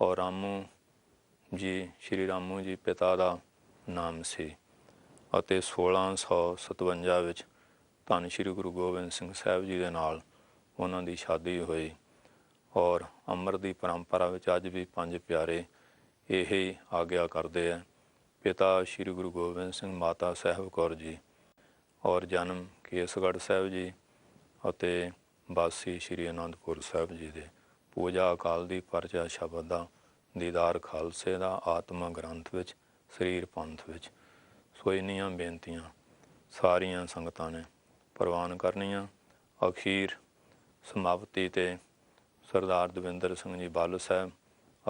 ਔਰ ਰਾਮੂ ਜੀ ਸ਼੍ਰੀ ਰਾਮੂ ਜੀ ਪਿਤਾ ਦਾ ਨਾਮ ਸੀ। ਅਤੇ 1657 ਵਿੱਚ ਧੰਨ ਸ਼੍ਰੀ ਗੁਰੂ ਗੋਬਿੰਦ ਸਿੰਘ ਸਾਹਿਬ ਜੀ ਦੇ ਨਾਲ ਉਹਨਾਂ ਦੀ ਸ਼ਾਦੀ ਹੋਈ। ਔਰ ਅੰਮ੍ਰਿਤ ਦੀ ਪਰੰਪਰਾ ਵਿੱਚ ਅੱਜ ਵੀ 5 ਪਿਆਰੇ ਇਹ ਆਗਿਆ ਕਰਦੇ ਹੈ। ਪਿਤਾ ਸ਼੍ਰੀ ਗੁਰੂ ਗੋਬਿੰਦ ਸਿੰਘ, ਮਾਤਾ ਸਾਹਿਬ ਕੌਰ ਜੀ, ਔਰ ਜਨਮ ਕੇਸਗੜ੍ਹ ਸਾਹਿਬ ਜੀ ਅਤੇ ਵਾਸੀ ਸ਼੍ਰੀ ਅਨੰਦਪੁਰ ਸਾਹਿਬ ਜੀ ਦੇ। ਪੂਜਾ ਅਕਾਲ ਦੀ, ਪਰਚਾ ਸ਼ਬਦ ਦਾ, ਦੀਦਾਰ ਖਾਲਸੇ ਦਾ, ਆਤਮਾ ਗ੍ਰੰਥ ਵਿੱਚ, ਸਰੀਰ ਪੰਥ ਵਿੱਚ। ਸੋ ਇੰਨੀਆਂ ਬੇਨਤੀਆਂ ਸਾਰੀਆਂ ਸੰਗਤਾਂ ਨੇ ਪ੍ਰਵਾਨ ਕਰਨੀਆਂ। ਅਖੀਰ ਸਮਾਪਤੀ 'ਤੇ ਸਰਦਾਰ ਦਵਿੰਦਰ ਸਿੰਘ ਜੀ ਬੱਲ ਸਾਹਿਬ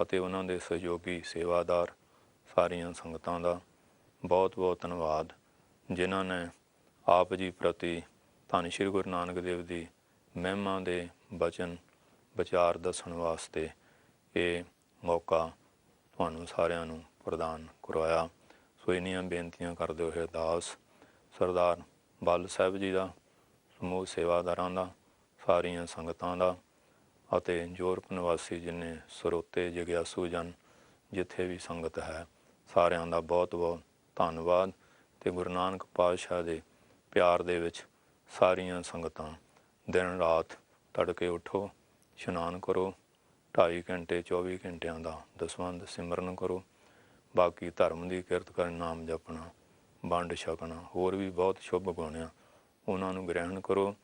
ਅਤੇ ਉਹਨਾਂ ਦੇ ਸਹਿਯੋਗੀ ਸੇਵਾਦਾਰ ਸਾਰੀਆਂ ਸੰਗਤਾਂ ਦਾ ਬਹੁਤ ਬਹੁਤ ਧੰਨਵਾਦ, ਜਿਨ੍ਹਾਂ ਨੇ ਆਪ ਜੀ ਪ੍ਰਤੀ ਧੰਨ ਸ਼੍ਰੀ ਗੁਰੂ ਨਾਨਕ ਦੇਵ ਦੀ ਮਹਿਮਾ ਦੇ ਬਚਨ ਵਿਚਾਰ ਦੱਸਣ ਵਾਸਤੇ ਇਹ ਮੌਕਾ ਤੁਹਾਨੂੰ ਸਾਰਿਆਂ ਨੂੰ ਪ੍ਰਦਾਨ ਕਰਵਾਇਆ। ਸੋ ਇੰਨੀਆਂ ਬੇਨਤੀਆਂ ਕਰਦੇ ਹੋਏ ਅਰਦਾਸ ਸਰਦਾਰ ਬੱਲ ਸਾਹਿਬ ਜੀ ਦਾ, ਸਮੂਹ ਸੇਵਾਦਾਰਾਂ ਦਾ, ਸਾਰੀਆਂ ਸੰਗਤਾਂ ਦਾ ਅਤੇ ਯੂਰਪ ਨਿਵਾਸੀ ਜਿੰਨੇ ਸਰੋਤੇ ਜਗਿਆਸੂ ਜਨ ਜਿੱਥੇ ਵੀ ਸੰਗਤ ਹੈ, ਸਾਰਿਆਂ ਦਾ ਬਹੁਤ ਬਹੁਤ ਧੰਨਵਾਦ। ਅਤੇ ਗੁਰੂ ਨਾਨਕ ਪਾਤਸ਼ਾਹ ਦੇ ਪਿਆਰ ਦੇ ਵਿੱਚ ਸਾਰੀਆਂ ਸੰਗਤਾਂ ਦਿਨ ਰਾਤ ਤੜਕੇ ਉੱਠੋ, ਇਸ਼ਨਾਨ ਕਰੋ, 2.5 ਘੰਟੇ 24 ਘੰਟਿਆਂ ਦਾ ਦਸਵੰਧ ਸਿਮਰਨ ਕਰੋ, ਬਾਕੀ ਧਰਮ ਦੀ ਕਿਰਤ ਕਰਨ, ਨਾਮ ਜਪਣਾ, ਵੰਡ ਛਕਣਾ, ਹੋਰ ਵੀ ਬਹੁਤ ਸ਼ੁਭ ਗੁਣ ਆ, ਉਹਨਾਂ ਨੂੰ ਗ੍ਰਹਿਣ ਕਰੋ।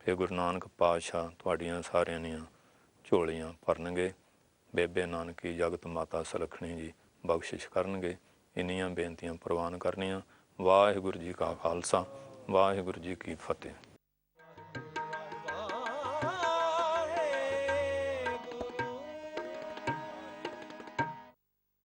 ਫਿਰ ਗੁਰੂ ਨਾਨਕ ਪਾਤਸ਼ਾਹ ਤੁਹਾਡੀਆਂ ਸਾਰਿਆਂ ਦੀਆਂ ਝੋਲੀਆਂ ਭਰਨਗੇ। ਬੇਬੇ ਨਾਨਕੀ ਜਗਤ ਮਾਤਾ ਸੁਲੱਖਣੀ ਜੀ ਬਖਸ਼ਿਸ਼ ਕਰਨਗੇ। ਇੰਨੀਆਂ ਬੇਨਤੀਆਂ ਪ੍ਰਵਾਨ ਕਰਨੀਆਂ। ਵਾਹਿਗੁਰੂ ਜੀ ਕਾ ਖਾਲਸਾ, ਵਾਹਿਗੁਰੂ ਜੀ ਕੀ ਫਤਿਹ।